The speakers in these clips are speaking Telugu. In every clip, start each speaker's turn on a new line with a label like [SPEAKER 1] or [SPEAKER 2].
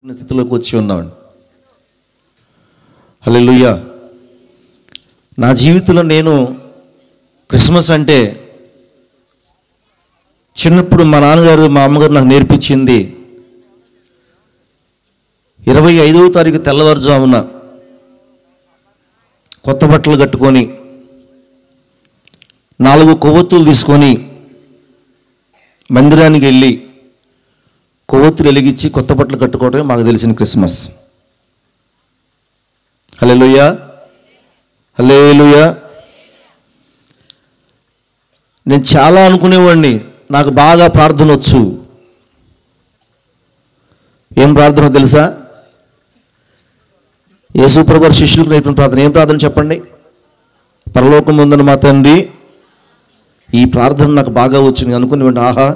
[SPEAKER 1] స్థితిలోకి వచ్చి ఉన్నామండి. హల్లెలూయా. నా జీవితంలో నేను క్రిస్మస్ అంటే చిన్నప్పుడు మా నాన్నగారు మా అమ్మగారు నాకు నేర్పించింది 25వ తారీఖు తెల్లవారుజామున కొత్త బట్టలు కట్టుకొని 4 కొవ్వొత్తులు తీసుకొని మందిరానికి వెళ్ళి కొవ్వొత్తులు వెలిగించి కొత్త బట్టలు కట్టుకోవడమే మాకు తెలిసిన క్రిస్మస్. హల్లెలూయా, హల్లెలూయా. నేను చాలా అనుకునేవాడిని, నాకు బాగా ప్రార్థన వచ్చు. ఏం ప్రార్థన తెలుసా? యేసు ప్రభువు శిష్యులకు నేర్పిన ప్రార్థన. ఏం ప్రార్థన చెప్పండి? పరలోకమందున్న మా తండ్రి, ఈ ప్రార్థన నాకు బాగా వచ్చింది అనుకునేవాడిని. ఆహా,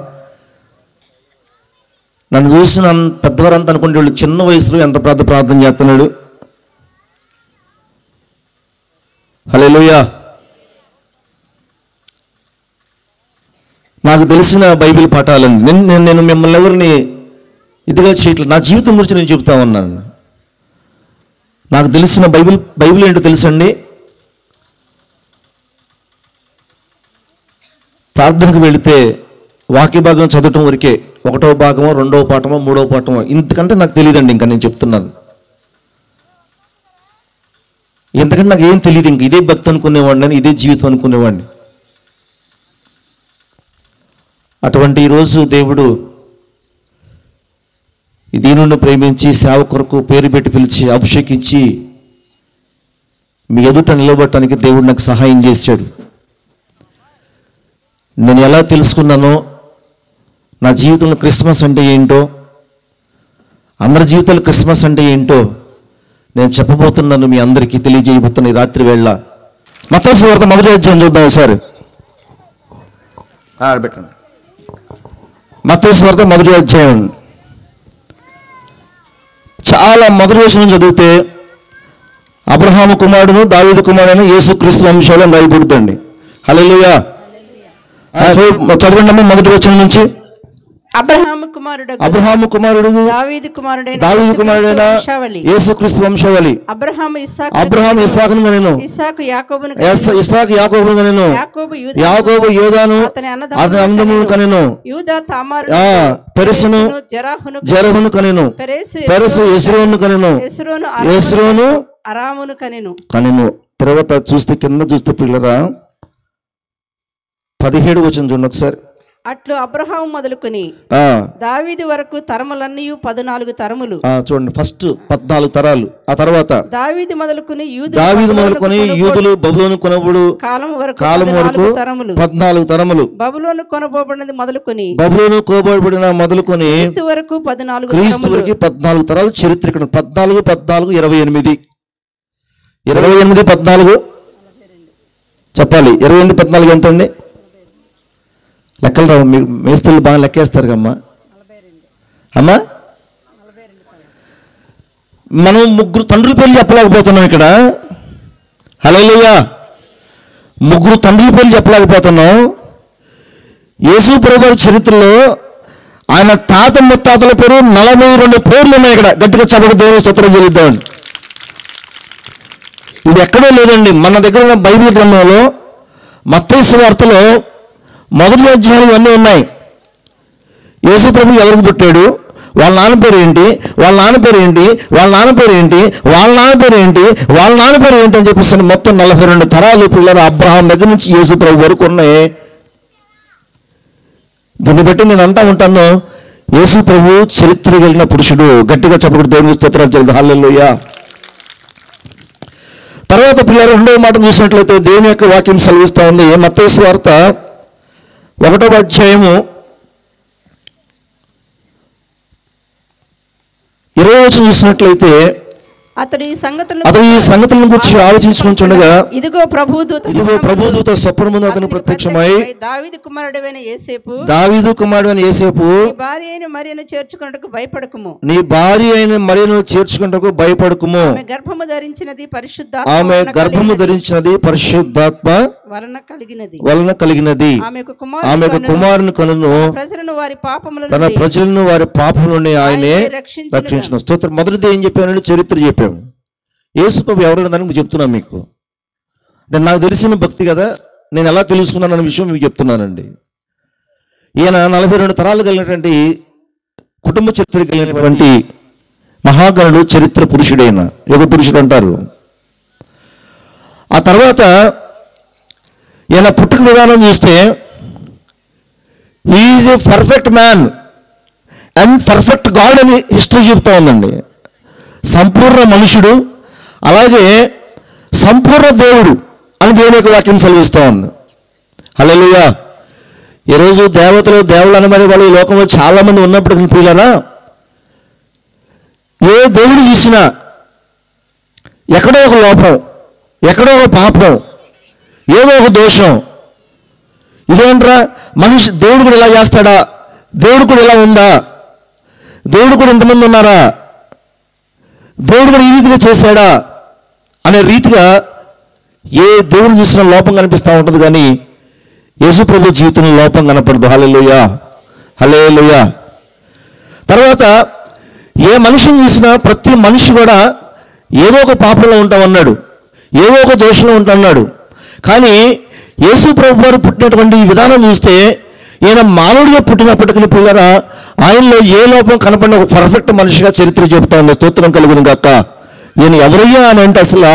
[SPEAKER 1] నన్ను చూసిన పెద్దవారంతా అనుకుంటే వాళ్ళు చిన్న వయసులో ఎంత ప్రార్థన చేస్తున్నాడు. హల్లెలూయా. నాకు తెలిసిన బైబిల్ పాఠాలండి. నేను మిమ్మల్ని ఎవరిని ఇదిగా చేయట్లేదు, నా జీవితం గురించి నేను చెబుతా ఉన్నాను. నాకు తెలిసిన బైబిల్ ఏంటో తెలుసండి. ప్రార్థనకు వెళితే వాక్య భాగం చదవటం వరకే, 1వ భాగమో 2వ పాఠమో 3వ పాఠమో, ఇంతకంటే నాకు తెలియదండి. ఇంకా నేను చెప్తున్నాను, ఎందుకంటే నాకు ఏం తెలియదు. ఇంక ఇదే భక్తి అనుకునేవాడిని, ఇదే జీవితం అనుకునేవాడిని. అటువంటి ఈరోజు దేవుడు ఈ దీనుని ప్రేమించి సేవ కొరకు పేరు పెట్టి పిలిచి అభిషేకించి మీ ఎదుట నిలబడటానికి దేవుడు నాకు సహాయం చేశాడు. నేను ఎలా తెలుసుకున్నానో, నా జీవితంలో క్రిస్మస్ అంటే ఏంటో, అందరి జీవితాలు క్రిస్మస్ అంటే ఏంటో నేను చెప్పబోతున్నాను, మీ అందరికీ తెలియజేయబోతున్నా ఈ రాత్రి వేళ. మత్తయి సువార్త 1వ అధ్యాయం చూద్దాం ఒకసారి. పెట్టండి. మత్తయి సువార్త 1వ అధ్యాయం చాలా మొదటి వచనం చదివితే అబ్రహాము కుమారుడును దావీదు కుమారుడైన యేసుక్రీస్తు వంశంలో రాయబడుతుంది. హల్లెలూయా. చదవండి అమ్మ, మొదటి వచనం నుంచి.
[SPEAKER 2] అబ్రహాము కుమారుడు దావీదు కుమారుడైన
[SPEAKER 1] యేసుక్రీస్తు వంశావళి.
[SPEAKER 2] అబ్రహాము
[SPEAKER 1] ఇస్సాకును కనెను,
[SPEAKER 2] ఇస్సాకు
[SPEAKER 1] యాకోబును కనెను, యాకోబు యోదాను అతని అన్నదమ్ములను కనెను,
[SPEAKER 2] యూదా తామారు
[SPEAKER 1] పెరెసును జెరహును కనెను, పెరెసు యెస్రోను కనెను, యెస్రోను
[SPEAKER 2] అరామును
[SPEAKER 1] కనెను. తర్వాత చూస్తే కింద చూస్తే పిల్లరా 17 వచనం చూడండి ఒకసారి.
[SPEAKER 2] అట్లు అబ్రహాము మొదలుకొని దావీదు వరకు తరములన్నీ 14 తరములు.
[SPEAKER 1] చూడండి, ఫస్ట్ 14 తరాలు. ఆ తర్వాత
[SPEAKER 2] దావీదు మొదలుకొని
[SPEAKER 1] యూదులు బబులోను కొనబడు
[SPEAKER 2] కాలం వరకు
[SPEAKER 1] 14 తరములు.
[SPEAKER 2] బబులోను కొనబడినది మొదలుకొని
[SPEAKER 1] క్రీస్తు వరకు 14 తరాలు చరిత్ర. ఇక్కడ 14 28 14 చెప్పాలి. 28 14 ఎంత అండి? లెక్కలు రావు, మీరు మేస్తులు బాగా లెక్కేస్తారు కమ్మా. అమ్మా, మనం 3 తండ్రుల పేర్లు చెప్పలేకపోతున్నాం ఇక్కడ. హల్లెలూయా. 3 తండ్రుల పేర్లు చెప్పలేకపోతున్నాం. యేసు ప్రభువు చరిత్రలో ఆయన తాత ముత్తాతల పేరు 42 పేర్లు ఉన్నాయి ఇక్కడ. గట్టిగా చదవడం, దేవుని స్తోత్రం చెల్లిద్దామండి. ఇది ఎక్కడో లేదండి, మన దగ్గర ఉన్న బైబిల్ గ్రంథంలో మత్తయి సువార్తలో 1వ అధ్యాయం ఇవన్నీ ఉన్నాయి. యేసు ప్రభు ఎవరికి పుట్టాడు, వాళ్ళ నాన్న పేరు ఏంటి, వాళ్ళ నాన్న పేరు ఏంటి, వాళ్ళ నాన్న పేరు ఏంటి, వాళ్ళ నాన్న పేరు ఏంటి, వాళ్ళ నాన్న పేరు ఏంటి అని చెప్పేసి మొత్తం 42 తరాలు పిల్లలు అబ్రహాం దగ్గర నుంచి యేసు ప్రభు వరకు ఉన్నాయి. దీన్ని బట్టి నేను అంటా ఉంటాను, యేసు ప్రభు చరిత్ర కలిగిన పురుషుడు. గట్టిగా చెప్పకూడదు, దేవుని స్తోత్రాలు చెల్లిద్దాం. హల్లెలూయా. తర్వాత పిల్లలు 2వ మాట చూసినట్లయితే దేవుని యొక్క వాక్యం సెలవిస్తూ ఉంది. మత్తయి సువార్త 1వ అధ్యాయము 20వ వచనం చూసినట్లయితే
[SPEAKER 2] అతడు ఈ
[SPEAKER 1] సంగతులను గురించి ఆలోచించుకుంటుండగా
[SPEAKER 2] ఇదిగో ప్రభుదూత
[SPEAKER 1] స్వప్నముందు అతను ప్రత్యక్షమై
[SPEAKER 2] దావీదు కుమారుడైన
[SPEAKER 1] యేసేపు
[SPEAKER 2] నీ భార్య అయిన మరియను చేర్చుకొనుటకు
[SPEAKER 1] భయపడకుము ఆమె
[SPEAKER 2] గర్భము
[SPEAKER 1] ధరించినది పరిశుద్ధాత్మ వలన కలిగినది ఆమెకు కుమారుని కనును తన ప్రజలను వారి పాపముల నుండి ఆయనే రక్షించిన స్తోత్రం. మొదటిది ఏం చెప్పానంటే చరిత్ర చెప్పాము. యేసు ప్రభు ఎవరైనా దానికి చెప్తున్నాను మీకు. నేను నాకు తెలిసిన భక్తి కదా, నేను ఎలా తెలుసుకున్నాను అనే విషయం మీకు చెప్తున్నానండి. ఈయన 42 తరాలు కలిగినటువంటి కుటుంబ చరిత్ర కలిగినటువంటి మహాగణుడు, చరిత్ర పురుషుడైన యుగ పురుషుడు అంటారు. ఆ తర్వాత ఈయన పుట్టుక విధానం చూస్తే is a perfect man and perfect God అని హిస్టరీ చెప్తా ఉందండి. సంపూర్ణ మనుషుడు, అలాగే సంపూర్ణ దేవుడు అని దేవుని యొక్క వాక్యం సెలవిస్తూ ఉంది. హల్లెలూయా. ఈరోజు దేవుళ్ళు అనబడే వాళ్ళు ఈ లోకంలో చాలామంది ఉన్నప్పుడు పిల్లరా, ఏ దేవుడు చూసినా ఎక్కడో ఒక లోపం, ఎక్కడో ఒక పాపం, ఏదో ఒక దోషం. ఇదేంట్రా మనిషి, దేవుడు కూడా ఇలా చేస్తాడా, దేవుడు కూడా ఇలా ఉందా, దేవుడు కూడా ఇంతమంది ఉన్నారా, దేవుడు కూడా ఈ రీతిగా చేశాడా అనే రీతిగా ఏ దేవుడు చూసిన లోపం కనిపిస్తూ ఉంటుంది, కానీ యేసు ప్రభు జీవితంలో లోపం కనపడదు. హల్లెలూయా, హల్లెలూయా. తర్వాత ఏ మనిషిని చూసినా ప్రతి మనిషి కూడా ఏదో ఒక పాపంలో ఉంటామన్నాడు, ఏదో ఒక దోషంలో ఉంటామన్నాడు. కానీ యేసు ప్రభు వారు పుట్టినటువంటి ఈ విధానం చూస్తే ఈయన మానవుడిగా పుట్టినప్పటికీ పిల్లరా ఆయనలో ఏ లోపం కనపడిన ఒక పర్ఫెక్ట్ మనిషిగా చరిత్ర చెబుతా ఉంది. స్తోత్రం కలుగును గాక. ఈయన ఎవరయ్యా అని అంటే అసలు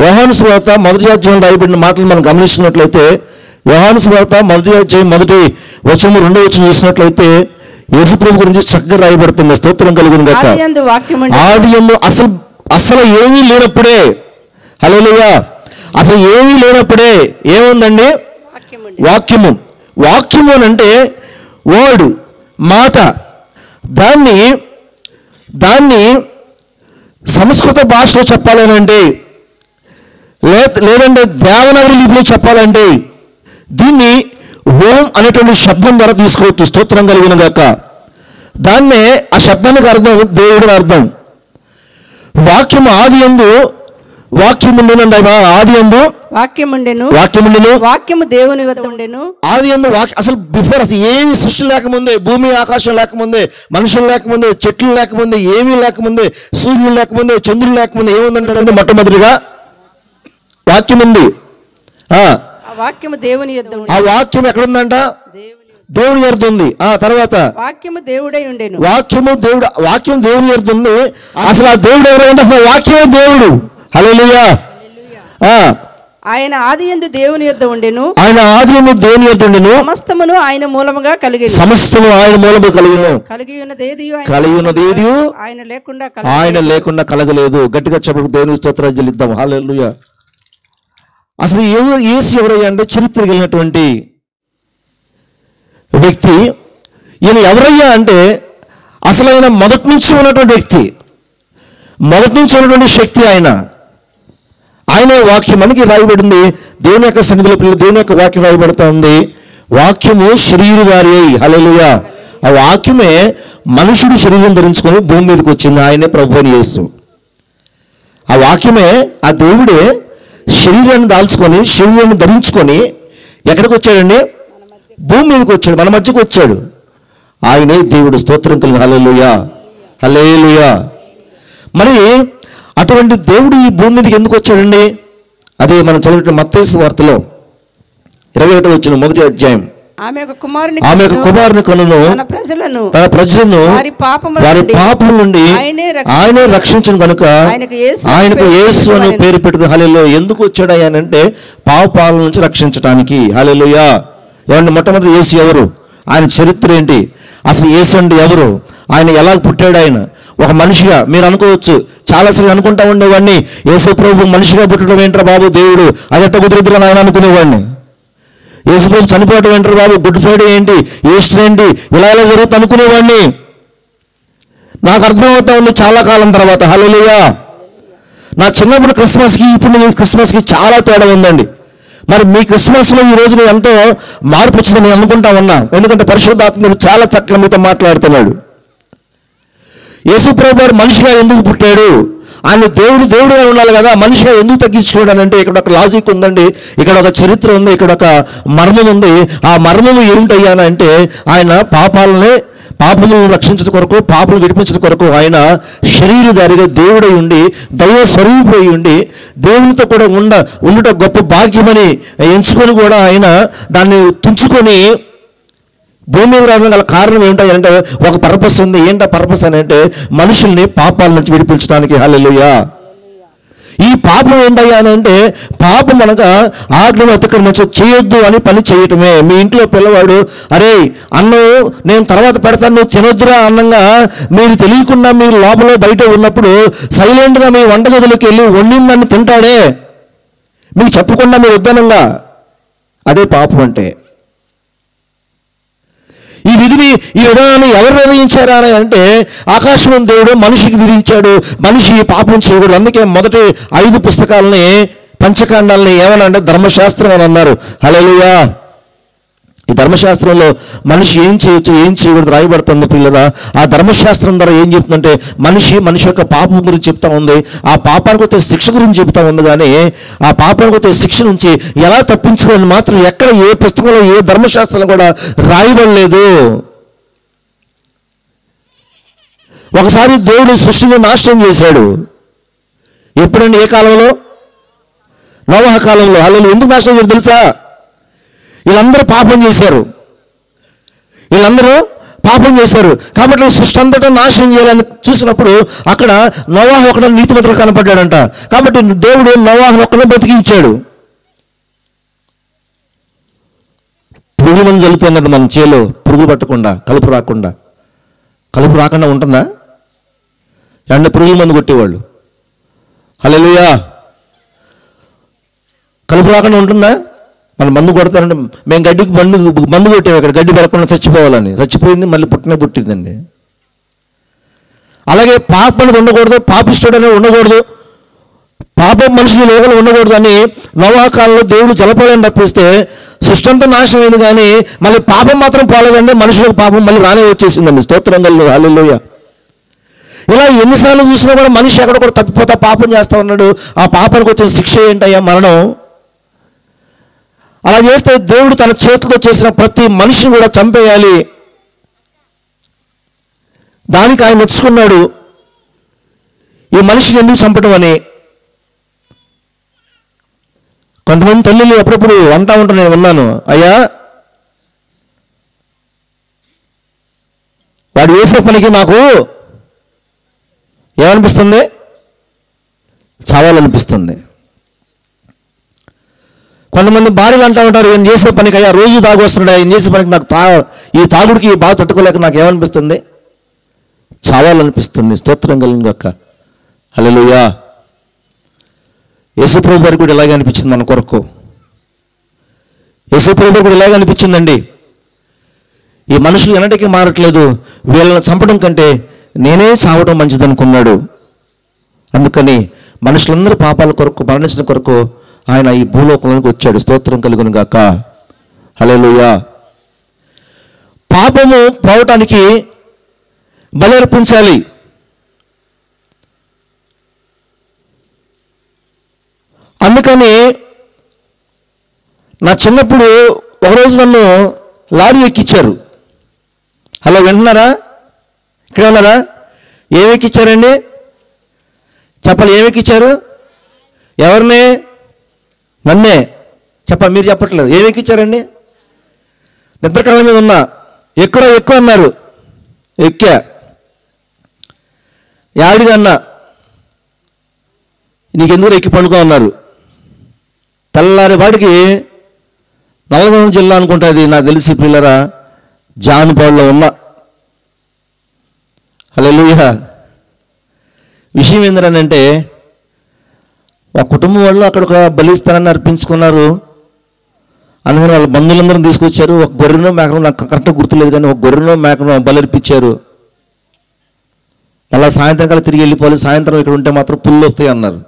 [SPEAKER 1] యోహాను సువార్త 1వ అధ్యాయం రాయబడిన మాటలు మనం గమనిస్తున్నట్లయితే, యోహాను సువార్త 1వ అధ్యాయం 1వ వచనం 2వ వచనం చూసినట్లయితే యేసు ప్రభు గురించి చక్కగా రాయబడుతుంది. స్తోత్రం కలుగును గాక. ఆదియందు అసలు ఏమీ లేనప్పుడే, హల్లెలూయా, అసలు ఏమీ లేనప్పుడే ఏముందండి? వాక్యము. వాక్యము అని అంటే వర్డ్, మాట. దాన్ని సంస్కృత భాషలో చెప్పాలనంటే, లేదంటే దేవనాగరి లిపిలో చెప్పాలంటే దీన్ని ఓం అనేటువంటి శబ్దం ద్వారా తీసుకోవచ్చు. స్తోత్రం కలిగిన గాక. దాన్నే ఆ శబ్దానికి అర్థం దేవుడు అర్థం. వాక్యము ఆదియందు వాక్యముండెను, ఆదియందు
[SPEAKER 2] వాక్యము దేవుని వద్ద ఉండెను.
[SPEAKER 1] ఆదియందు వాక్యం. అసలు బిఫోర్ అసలు ఏమి సృష్టి లేకముందే, భూమి ఆకాశం లేకముందే, మనుషులు లేకముందే, చెట్లు లేకముందే, ఏమీ లేకముందే, సూర్యుడు లేకముందే, చంద్రుడు లేకముందే ఏముందంటాడంటే మొట్టమొదటిగా వాక్యం ఉంది. ఆ వాక్యం ఎక్కడుందంట? దేవుని యొద్ద ఉంది. ఆ తర్వాత
[SPEAKER 2] వాక్యము దేవుడై ఉండెను.
[SPEAKER 1] వాక్యం దేవుని యొద్ద ఉంది. అసలు ఆ దేవుడు ఎవరంటే అసలు వాక్యమే దేవుడు. హల్లెలూయా.
[SPEAKER 2] ఆయన ఆదియందు దేవుని యొద్ద ఉండెను. సమస్తమును ఆయన మూలముగా కలిగెను.
[SPEAKER 1] కలిగినదేదియు ఆయన లేకుండా కలగలేదు. గట్టిగా చెప్పకు దేవుని స్తోత్రాలు చెల్లిద్దాం. హల్లెలూయా. అసలు యేసు ఎవరయ్యా అంటే చరిత్ర కలిగినటువంటి వ్యక్తి. ఈయన ఎవరయ్యా అంటే అసలు ఆయన మొదటి నుంచి ఉన్నటువంటి వ్యక్తి, మొదటి నుంచి ఉన్నటువంటి శక్తి. ఆయనే వాక్యం. మనకి రాయబడింది దేవుని యొక్క సన్నిధిలో పిల్లలు దేవుని యొక్క వాక్యం రాయబడుతూ ఉంది. వాక్యము శరీరధారి అయి, హల్లెలూయా. ఆ వాక్యమే మనుషుడు శరీరం ధరించుకొని భూమి మీదకి వచ్చింది. ఆయనే ప్రభువుని యేసు. ఆ వాక్యమే, ఆ దేవుడే శరీరాన్ని దాల్చుకొని, శరీరాన్ని ధరించుకొని ఎక్కడికి వచ్చాడండి? భూమి మీదకి వచ్చాడు, మన మధ్యకు వచ్చాడు. ఆయనే దేవుడు. స్తోత్రం కలుగు. హల్లెలూయా, హల్లెలూయా. మరి అటువంటి దేవుడు ఈ భూమి మీదకి ఎందుకు వచ్చాడండి? అదే మనం చదివిన మత్తయి సువార్తలో 21వ వచనం 1వ అధ్యాయం.
[SPEAKER 2] ఆమె యొక్క కుమారుని
[SPEAKER 1] కనును తన ప్రజలను వారి పాపం నుండి ఆయనే రక్షించను కనుక ఆయనకు యేసు అని పేరు పెట్టదు. హల్లెలూయా. ఎందుకు వచ్చాడు ఆయన అంటే పాపాల నుంచి రక్షించడానికి. హల్లెలూయా. ఏమంటే మొట్టమొదటి యేసు ఎవరు? ఆయన చరిత్ర ఏంటి? అసలు యేసు అంటే ఎవరు? ఆయన ఎలా పుట్టాడు? ఆయన ఒక మనిషిగా. మీరు అనుకోవచ్చు, చాలాసార్లు అనుకుంటా ఉండేవాడిని, యేసు ప్రభు మనిషిగా పుట్టడం ఏంట్రా బాబు దేవుడు, అది ఎట్ట కుదురుతున్నా ఆయన అనుకునేవాడిని. యేసు ప్రభు చనిపోవడం ఏంట్రా బాబు, గుడ్ ఫ్రైడే ఏంటి, ఈస్టర్ ఏంటి, ఇలా జరుగుతుంది అనుకునేవాడిని. నాకు అర్థమవుతా ఉంది చాలా కాలం తర్వాత. హల్లెలూయా. నా చిన్నప్పుడు క్రిస్మస్కి ఇప్పుడు క్రిస్మస్కి చాలా తేడా ఉందండి. మరి మీ క్రిస్మస్లో ఈ రోజు నేను ఎంతో మార్పు వచ్చిందని నేను అనుకుంటా ఉన్నా. ఎందుకంటే పరిశుద్ధాత్ముడు చాలా చక్కగా మీతో మాట్లాడుతున్నాడు. యేసుప్రభు వారు మనిషిగా ఎందుకు పుట్టాడు, ఆయన దేవుడుగా ఉండాలి కదా, మనిషిగా ఎందుకు తగ్గించుకోవడం అంటే ఇక్కడ ఒక లాజిక్ ఉందండి, ఇక్కడ ఒక చరిత్ర ఉంది, ఇక్కడ ఒక మర్మం ఉంది. ఆ మర్మము ఏమిటయ్యానంటే ఆయన పాపములను రక్షించడం కొరకు, పాపను విడిపించడం కొరకు ఆయన శరీరధారిగా దేవుడై ఉండి, దైవ స్వరూపుడై ఉండి, దేవునితో కూడా ఉండుట గొప్ప భాగ్యమని ఎంచుకొని కూడా ఆయన దాన్ని తుంచుకొని భూమి మీద రావడం గల కారణం ఏంటంటే ఒక పర్పస్ ఉంది. ఏంటో పర్పస్ అని అంటే మనుషుల్ని పాపాల నుంచి విడిపించడానికి. హల్లెలూయా. ఈ పాపం ఏంటయ్యా అని అంటే పాపం అనగా ఆజ్ఞను అతిక్రమించ చేయొద్దు అని పని చేయటమే. మీ ఇంట్లో పిల్లవాడు అరే అన్నం నేను తర్వాత పెడతాను నువ్వు తినొద్దురా అన్నంగా మీరు తెలియకుండా మీరు లోపల బయట ఉన్నప్పుడు సైలెంట్గా మీ వంటగదిలోకి వెళ్ళి వండిందని తింటాడే, మీకు చెప్పకుండా మీరు వద్దనంగా, అదే పాపం అంటే. ఈ విధిని, ఈ విధానాన్ని ఎవరు నిర్ణయించారా అని అంటే ఆకాశం దేవుడు మనిషికి విధించాడు. మనిషి పాపం చేయకూడదు. అందుకే మొదటి 5 పుస్తకాలని, పంచకాండాలని ఏమన్నా అంటే ధర్మశాస్త్రం అని అన్నారు. హల్లెలూయా. ఈ ధర్మశాస్త్రంలో మనిషి ఏం చేయొచ్చు ఏం చేయకూడదు రాయబడుతుంది పిల్లరా. ఆ ధర్మశాస్త్రం ద్వారా ఏం చెప్తుందంటే మనిషి యొక్క పాపం గురించి చెప్తా ఉంది, ఆ పాపానికి వచ్చే శిక్ష గురించి చెప్తా ఉంది. కానీ ఆ పాపానికి వచ్చే శిక్ష నుంచి ఎలా తప్పించుకోవాలని మాత్రం ఎక్కడ ఏ పుస్తకంలో ఏ ధర్మశాస్త్రంలో కూడా రాయబడలేదు. ఒకసారి దేవుడు సృష్టిని నాశనం చేశాడు. ఎప్పుడండి? ఏ కాలంలో? నోవహు కాలంలో. హల్లెలూయా. ఎందుకు నాశనం చేశాడు తెలుసా? వీళ్ళందరూ పాపం చేశారు కాబట్టి సృష్టి అంతటా నాశనం చేయాలని చూసినప్పుడు అక్కడ నోవహు ఒకడు నీతిమంతుడు కనపడ్డాడంట. కాబట్టి దేవుడు నోవహును ఒక్కడే బతికించాడు. పురుగుల మందు జల్లుతాం కదా మన చేలో, పురుగులు పట్టకుండా, కలుపు రాకుండా ఉంటుందా? ఎండ పురుగుల మందు కొట్టేవాళ్ళు. హల్లెలూయా. కలుపు రాకుండా ఉంటుందా? మనం మందు కొడతారంటే మేము గడ్డికి మందు కొట్టాము, ఇక్కడ గడ్డి పెరగకుండా చచ్చిపోవాలని. చచ్చిపోయింది, మళ్ళీ పుట్టిందండి. అలాగే పాపం అనేది ఉండకూడదు, పాపిష్టుడు అనేది ఉండకూడదు, పాపం మనుషులు లోపల ఉండకూడదు అని నోవహు కాలంలో దేవుడు జలప్రళయం తప్పిస్తే సృష్టి అంతా నాశనం అయింది. కానీ మళ్ళీ పాపం మాత్రం పోలేదండి. మనుషులకు పాపం మళ్ళీ రానే వచ్చేసిందండి. స్తోత్రం కలుగు. హల్లెలూయా. ఇలా ఎన్నిసార్లు చూసినా కూడా మనిషి ఎక్కడ కూడా తప్పిపోతా పాపం చేస్తా ఉన్నాడు. ఆ పాపానికి వచ్చిన శిక్ష ఏంటయ్యా? మరణం. అలా చేస్తే దేవుడు తన చేతితో చేసిన ప్రతి మనిషిని కూడా చంపేయాలి. దానికి ఆయన మెచ్చుకున్నాడు. ఈ మనిషిని ఎందుకు చంపడం అని. కొంతమంది తల్లిలు అప్పుడప్పుడు అంటా ఉంటాను, నేను విన్నాను, అయ్యా వాడు వేసే పనికి నాకు ఏమనిపిస్తుంది? చావాలనిపిస్తుంది. కొంతమంది భార్యలు అంటూ ఉంటారు, ఈయన చేసే పనికి అయ్యా రోజు తాగొస్తున్నాడు, ఈయన చేసే పనికి నాకు ఈ తాగుడికి బాగా తట్టుకోలేక నాకు ఏమనిపిస్తుంది? చావాలనిపిస్తుంది. స్తోత్రం కలుగును గాక. హల్లెలూయా. యేసుప్రభు వారికి కూడా ఇలాగే అనిపించింది మన కొరకు. యేసుప్రభు వారికి కూడా ఇలాగే అనిపించిందండి. ఈ మనుషులు ఎన్నటికీ మారట్లేదు, వీళ్ళని చంపడం కంటే నేనే చావడం మంచిదనుకున్నాడు. అందుకని మనుషులందరూ పాపాల కొరకు మరణించిన కొరకు ఆయన ఈ భూలోకంలోకి వచ్చాడు. స్తోత్రం కలుగును గాక. హల్లెలూయా. పాపము పోవటానికి బలి అర్పించాలి. అందుకని నా చిన్నప్పుడు ఒకరోజు నన్ను లారీ ఎక్కించారు. అలా వింటున్నారా? ఇక్కడ ఉన్నారా? ఏమి ఎక్కించారండి? చెప్పాలి. ఏమి ఎక్కించారు? ఎవరిని? నన్నే. చెప్పాలి, మీరు చెప్పట్లేదు. ఏమి ఎక్కించారండి? నిద్రకళ్ళ మీద ఉన్నా. ఎక్కువ అన్నారు. ఎక్కా. యాడిగా అన్నా, నీకెందుకు ఎక్కి పండుకో అన్నారు. తెల్లారిపాటికి నల్గొండ జిల్లా అనుకుంటుంది నాకు తెలిసి పిల్లరా, జానుపాడులో ఉన్నా. హల్లెలూయా. విషయం ఏంటంటే ఒక కుటుంబం వాళ్ళు అక్కడ ఒక బలిస్తానని అర్పించుకున్నారు. అందుకని వాళ్ళ బంధువులందరూ తీసుకొచ్చారు. ఒక గొర్రెనో మేకనో, నాకు కరెక్ట్గా గుర్తులేదు కానీ ఒక గొర్రెనో మేకనో బలర్పించారు. మళ్ళీ సాయంత్రం కల్లా తిరిగి వెళ్ళిపోవాలి, సాయంత్రం ఇక్కడ ఉంటే మాత్రం పుల్లు వస్తాయి అన్నారు.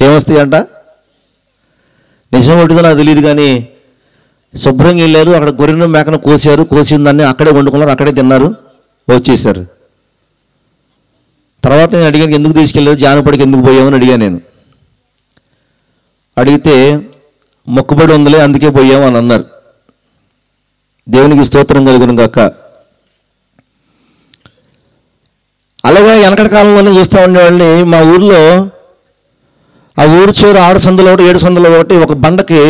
[SPEAKER 1] ఏమొస్తాయంట? నిజం ఒకటిదో నాకు తెలియదు కానీ శుభ్రంగా వెళ్ళారు, అక్కడ గొర్రెను మేకను కోసారు, కోసిన దాన్ని అక్కడే వండుకున్నారు, అక్కడే తిన్నారు, వచ్చేసారు. తర్వాత నేను అడిగాను, ఎందుకు తీసుకెళ్ళారు, జానపడికి ఎందుకు పోయామని అడిగాను. నేను అడిగితే మొక్కుబడి ఉందిలే అందుకే పోయాము అని అన్నారు. దేవునికి స్తోత్రం కలుగును గాక. అలాగే వెనకటి కాలంలోనే చూస్తూ ఉండేవాళ్ళని. మా ఊర్లో ఆ ఊరు చివరి 6 సందులో ఒకటి 7 సందులో ఒకటి ఒక బండకి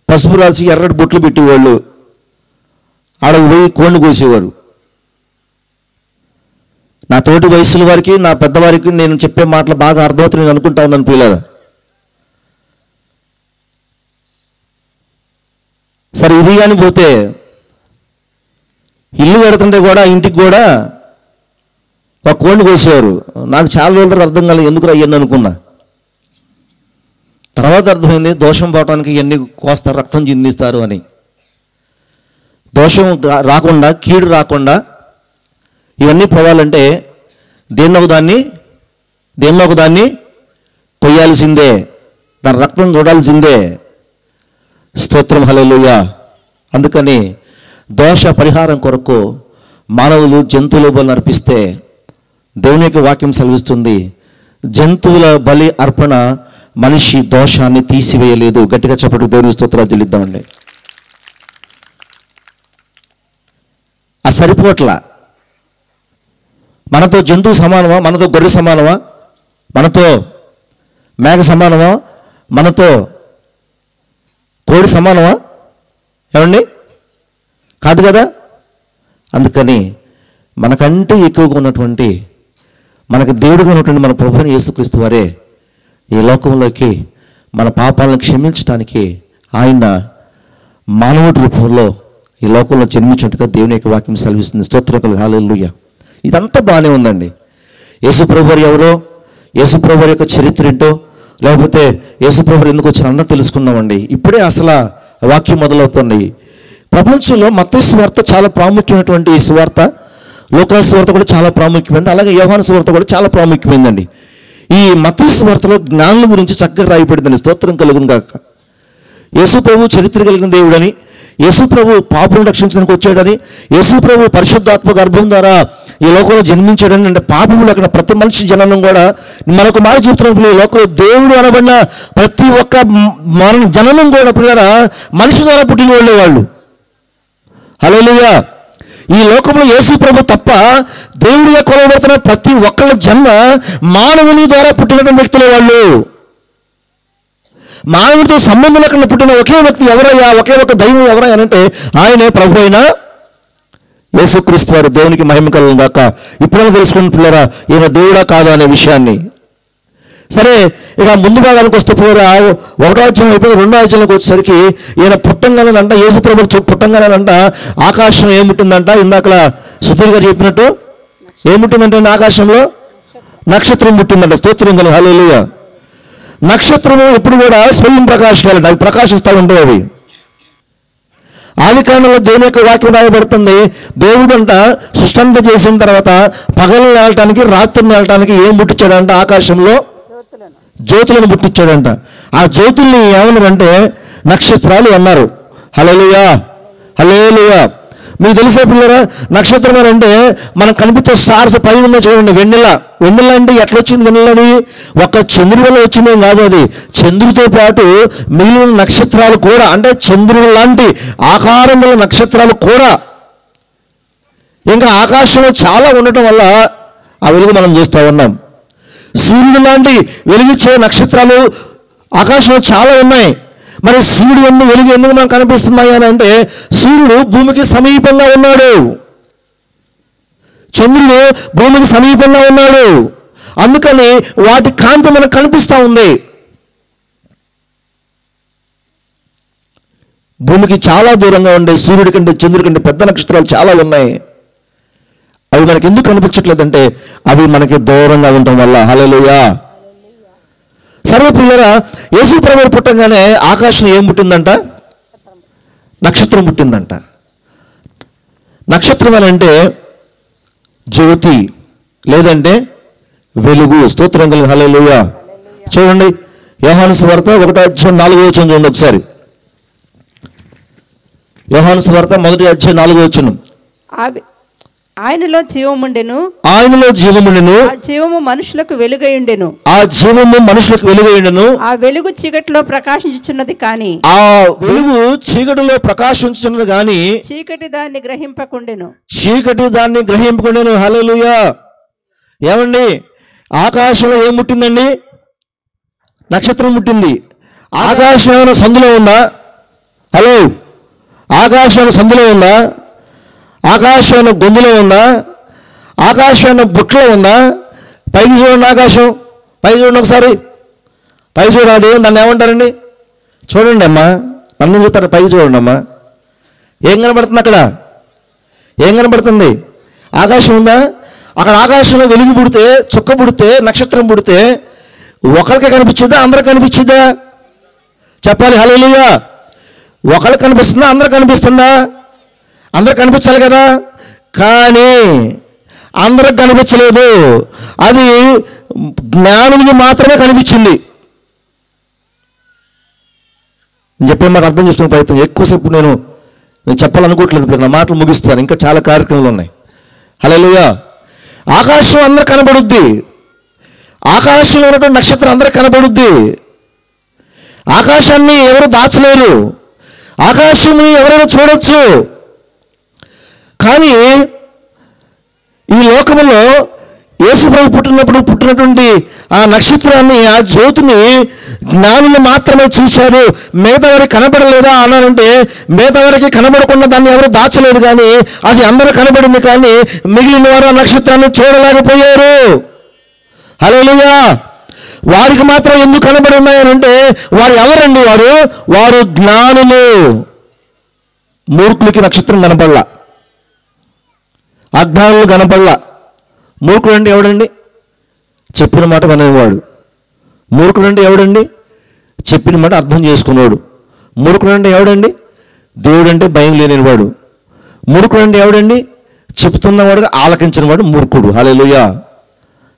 [SPEAKER 1] పసుపు రాసి ఎర్రటి బొట్లు పెట్టేవాళ్ళు. ఆడకు పోయి కోడిని కోసేవారు. నా తోటి వయసుల వారికి, నా పెద్దవారికి నేను చెప్పే మాటలు బాగా అర్థమవుతుంది నేను అనుకుంటా ఉన్నాను పిల్లలు. సరే ఇది కానీ పోతే ఇల్లు కడుతుంటే కూడా ఇంటికి కూడా ఒక కోడిని కోసేవారు. నాకు చాలా రోజుల తర్వాత అర్థం కాలేదు ఎందుకు అయ్యని అనుకున్నా. తర్వాత అర్థమైంది దోషం పోవటానికి ఇవన్నీ కోస్తారు, రక్తం చిందిస్తారు అని. దోషం రాకుండా, కీడు రాకుండా ఇవన్నీ పోవాలంటే దేన్నో ఒక దాన్ని కొయ్యాల్సిందే, దాని రక్తం చూడాల్సిందే. స్తోత్రం హల్లెలూయా. అందుకని దోష పరిహారం కొరకు మానవులు జంతువుల బలి అర్పిస్తే దేవుని యొక్క వాక్యం సెలవిస్తుంది, జంతువుల బలి అర్పణ మనిషి దోషాన్ని తీసివేయలేదు. గట్టిగా చెప్పండి, దేవుని స్తోత్రాలు చెల్లిద్దామండి. ఆ సరిపోట్లా. మనతో జంతువు సమానమా? మనతో గొర్రె సమానమా? మనతో మేక సమానమా? మనతో కోడి సమానమా? ఏమండి? కాదు కదా. అందుకని మనకంటే ఎక్కువగా ఉన్నటువంటి, మనకు దేవుడుగా ఉన్నటువంటి మన ప్రభువుని యేసుక్రీస్తు వారే ఈ లోకంలోకి మన పాపాలను క్షమించడానికి ఆయన మానవుడి రూపంలో ఈ లోకంలో జన్మించుంటగా దేవుని యొక్క వాక్యం సెలవిస్తుంది. స్తోత్రం హల్లెలూయా. ఇదంతా బాగానే ఉందండి. యేసుప్రభు వారు ఎవరో, యేసుప్రభు వారి యొక్క చరిత్ర ఏంటో, లేకపోతే యేసుప్రభు వారు ఎందుకు వచ్చిన అన్న తెలుసుకున్నామండి. ఇప్పుడే అసలు వాక్యం మొదలవుతుంది. ప్రపంచంలో మత్తయి సువార్త చాలా ప్రాముఖ్యమైనటువంటి ఈ సువార్త, లూకా సువార్త కూడా చాలా ప్రాముఖ్యమైనది, అలాగే యోహాను సువార్త కూడా చాలా ప్రాముఖ్యమైందండి. ఈ మత్తయి సువార్తలో జ్ఞానుల గురించి చక్కగా రాయబడిందండి. స్తోత్రం కలుగును గాక. యేసుప్రభు చరిత్ర కలిగిన దేవుడని, యేసుప్రభు పాపులను రక్షించడానికి వచ్చాడని, యేసుప్రభు పరిశుద్ధాత్మ గర్భం ద్వారా ఈ లోకంలో జన్మించాడని, అంటే పాపములు అక్కడ ప్రతి మనిషి జననం కూడా మనకు మాట చెబుతున్నప్పుడు ఈ లోకంలో దేవుడు అనబడిన ప్రతి ఒక్క జననం కూడా పిల్లరా మనిషి ద్వారా పుట్టిన వాళ్ళు. హల్లెలూయా. ఈ లోకంలో యేసుప్రభు తప్ప దేవుడిగా కొలవబడుతున్న ప్రతి ఒక్కళ్ళ జన్మ మానవుని ద్వారా పుట్టిన వ్యక్తుల వాళ్ళు. మానవుడితో సంబంధం లేకుండా పుట్టిన ఒకే వ్యక్తి ఎవరయ్యా, ఒకే ఒక దైవం ఎవరయ్యా అంటే ఆయనే ప్రభు అయిన యేసుక్రీస్తు వారు. దేవునికి మహిమ కలుగును గాక. ఇప్పుడైనా తెలుసుకున్న పిల్లరా ఈయన దేవుడా కాదా అనే విషయాన్ని. సరే, ఇక ముందు భాగానికి వస్తే పోరా 1వ అధ్యాయం అయిపోయి 2వ అధ్యాయంలోకి వచ్చేసరికి ఈయన పుట్టంగానేనంట, యేసుప్రభు పుట్టంగానేనంట ఆకాశం ఏముంటుందంట, ఇందాకలా సుధీర్ గారు చెప్పినట్టు ఏముంటుందంటే ఆకాశంలో నక్షత్రం పుట్టిందంట. స్తోత్రం కలుగు హల్లెలూయా. నక్షత్రము ఎప్పుడు కూడా స్వయం ప్రకాశకాలంట, అవి ప్రకాశిస్తూ ఉంటాయి. అవి ఆది కాండంలో దేవుని యొక్క వాక్యం రాయబడుతుంది. దేవుడు అంట సృష్టి అంతా చేసిన తర్వాత పగలు నేలటానికి, రాత్రిని నేలటానికి ఏం పుట్టించాడంట? ఆకాశంలో జ్యోతులను పుట్టించాడంట. ఆ జ్యోతుల్ని ఏమన్నారంటే నక్షత్రాలు అన్నారు. హల్లెలూయా, హల్లెలూయా. మీకు తెలిసే పిల్లరా, నక్షత్రం అంటే మనకు కనిపించే స్టార్స్ పైన ఉన్నాయి చూడండి. వెన్నెల అంటే ఎట్లా వచ్చింది? వెన్నెలది ఒక చంద్రుడి వల్ల వచ్చిందేం కాదు. అది చంద్రుడితో పాటు మిగిలిన నక్షత్రాలు కూడా, అంటే చంద్రుడు లాంటి ఆకారం గల నక్షత్రాలు కూడా ఇంకా ఆకాశంలో చాలా ఉండటం వల్ల ఆ వెలుగు మనం చూస్తూ ఉన్నాం. సూర్యుడు లాంటి వెలిగించే నక్షత్రాలు ఆకాశంలో చాలా ఉన్నాయి. మరి సూర్యుడు వెలుగు ఎందుకు మనకు కనిపిస్తున్నాయి అని అంటే సూర్యుడు భూమికి సమీపంగా ఉన్నాడు, చంద్రుడు భూమికి సమీపంగా ఉన్నాడు. అందుకని వాటి కాంతి మనకు కనిపిస్తూ ఉంది. భూమికి చాలా దూరంగా ఉండే సూర్యుడి కంటే, చంద్రుడి కంటే పెద్ద నక్షత్రాలు చాలా ఉన్నాయి. అవి మనకి ఎందుకు కనిపించట్లేదంటే అవి మనకి దూరంగా ఉండటం వల్ల. హల్లెలూయా. సర్వ పిల్లరా, యేసు ప్రభువు పుట్టంగానే ఆకాశం ఏం పుట్టిందంట? నక్షత్రం పుట్టిందంట. నక్షత్రం అని అంటే జ్యోతి, లేదంటే వెలుగు. స్తోత్రం కలుగు హల్లెలూయా. చూడండి, యోహాను సువార్త 1:4 చూడండి ఒకసారి. యోహాను సువార్త 1:4.
[SPEAKER 2] ఆయనలో జీవముండెను,
[SPEAKER 1] ఆయనలో జీవముండెను,
[SPEAKER 2] ఆ జీవము మనుషులకు వెలుగైయుండెను,
[SPEAKER 1] ఆ జీవము మనుషులకు వెలుగైయుండెను,
[SPEAKER 2] ఆ వెలుగు చీకటిలో ప్రకాశించుచున్నది కానీ,
[SPEAKER 1] ఆ వెలుగు చీకటిలో ప్రకాశించుచున్నది కానీ
[SPEAKER 2] చీకటి దాన్ని గ్రహింపకుండెను.
[SPEAKER 1] చీకటి దాన్ని గ్రహింపకుండెను. హల్లెలూయా. ఏమండి, ఆకాశంలో ఏం ముట్టిందండి? నక్షత్రం ముట్టింది. ఆకాశం ఏమైనా సందులో ఉందా? హలో, ఆకాశం సందులో ఉందా? ఆకాశం గొంతులో ఉందా? ఆకాశం బుట్లో ఉందా? పైకి చూడండి, ఆకాశం పైకి చూడండి ఒకసారి. పైకి చూడాలి, నన్ను ఏమంటారండి? చూడండి అమ్మా, నన్ను చూస్తారు, పైకి చూడండి అమ్మా. ఏం కనబడుతుంది అక్కడ? ఏం కనబడుతుంది? ఆకాశం ఉందా? అక్కడ ఆకాశంలో వెలుగు పుడితే, చుక్క పుడితే, నక్షత్రం పుడితే ఒకరికే కనిపించిందా? అందరికి కనిపించిందా? చెప్పాలి. హల్లెలూయా. ఒకరికి కనిపిస్తుందా? అందరికి కనిపిస్తుందా? అందరికి కనిపించాలి కదా. కానీ అందరికి కనిపించలేదు. అది జ్ఞానునికి మాత్రమే కనిపించింది. నేను చెప్పే మాట అర్థం చేసుకునే ప్రయత్నం. ఎక్కువసేపు నేను చెప్పాలనుకోవట్లేదు. ఇప్పుడు నా మాటలు ముగిస్తాను, ఇంకా చాలా కార్యక్రమాలు ఉన్నాయి. హల్లెలూయా. ఆకాశం అందరికి కనబడుద్ది. ఆకాశంలో ఉన్నటువంటి నక్షత్రం అందరికి కనబడుద్ది. ఆకాశాన్ని ఎవరు దాచలేరు. ఆకాశాన్ని ఎవరైనా చూడొచ్చు. కానీ ఈ లోకములో యేసుప్రభు పుట్టినటువంటి ఆ నక్షత్రాన్ని, ఆ జ్యోతిని జ్ఞానులు మాత్రమే చూశారు. మిగతా వారికి కనబడలేదా అన్నారంటే, మిగతా వారికి కనబడకుండా దాన్ని ఎవరు దాచలేదు. కానీ అది అందరూ కనబడింది. కానీ మిగిలిన వారు ఆ నక్షత్రాన్ని చూడలేకపోయారు. హల్లెలూయా. వారికి మాత్రం ఎందుకు కనబడి ఉన్నాయనంటే, వారు ఎవరండి? వారు జ్ఞానులు. మూర్ఖులకి నక్షత్రం కనపడలా, అజ్ఞానులు కనపడలా. మూర్ఖుడు అంటే ఎవడండి? చెప్పిన మాట వినేవాడు. మూర్ఖుడు అంటే ఎవడండి? చెప్పిన మాట అర్థం చేసుకునేవాడు. మూర్ఖుడు అంటే ఎవడండి? దేవుడు అంటే భయం లేనివాడు. మూర్ఖుడు అంటే ఎవడండి? చెప్తున్నవాడుగా ఆలకించిన వాడు మూర్ఖుడు. హల్లెలూయా.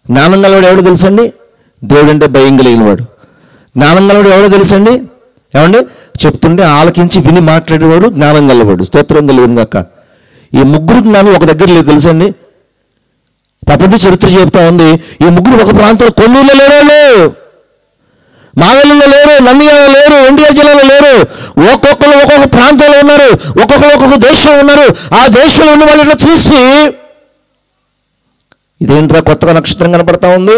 [SPEAKER 1] జ్ఞానం గలవాడు ఎవడో తెలుసండి? దేవుడు అంటే భయం కలిగినవాడు. జ్ఞానం గలవాడు ఎవడో తెలుసండి? ఏమండి? చెప్తుంటే ఆలకించి విని మాట్లాడేవాడు జ్ఞానం గలవాడు. స్తోత్రం కలిగింది అక్క. ఈ ముగ్గురు జ్ఞానం ఒక దగ్గర లేదు తెలుసండి. ప్రపంచ చరిత్ర చెప్తా ఉంది. ఈ ముగ్గురు ఒక ప్రాంతంలో కొన్నూరులో లేరు, మాగళ్ళలో లేరు, నంద్యాలలో లేరు, ఎన్టీఆర్ జిల్లాలో లేరు. ఒక్కొక్కరు ఒక్కొక్క ప్రాంతంలో ఉన్నారు. ఒక్కొక్కరు ఒక్కొక్క దేశంలో ఉన్నారు. ఆ దేశంలో ఉన్న వాళ్ళు ఇట్లా చూసి, ఇదేంట్రా కొత్తగా నక్షత్రం కనపడతా ఉంది,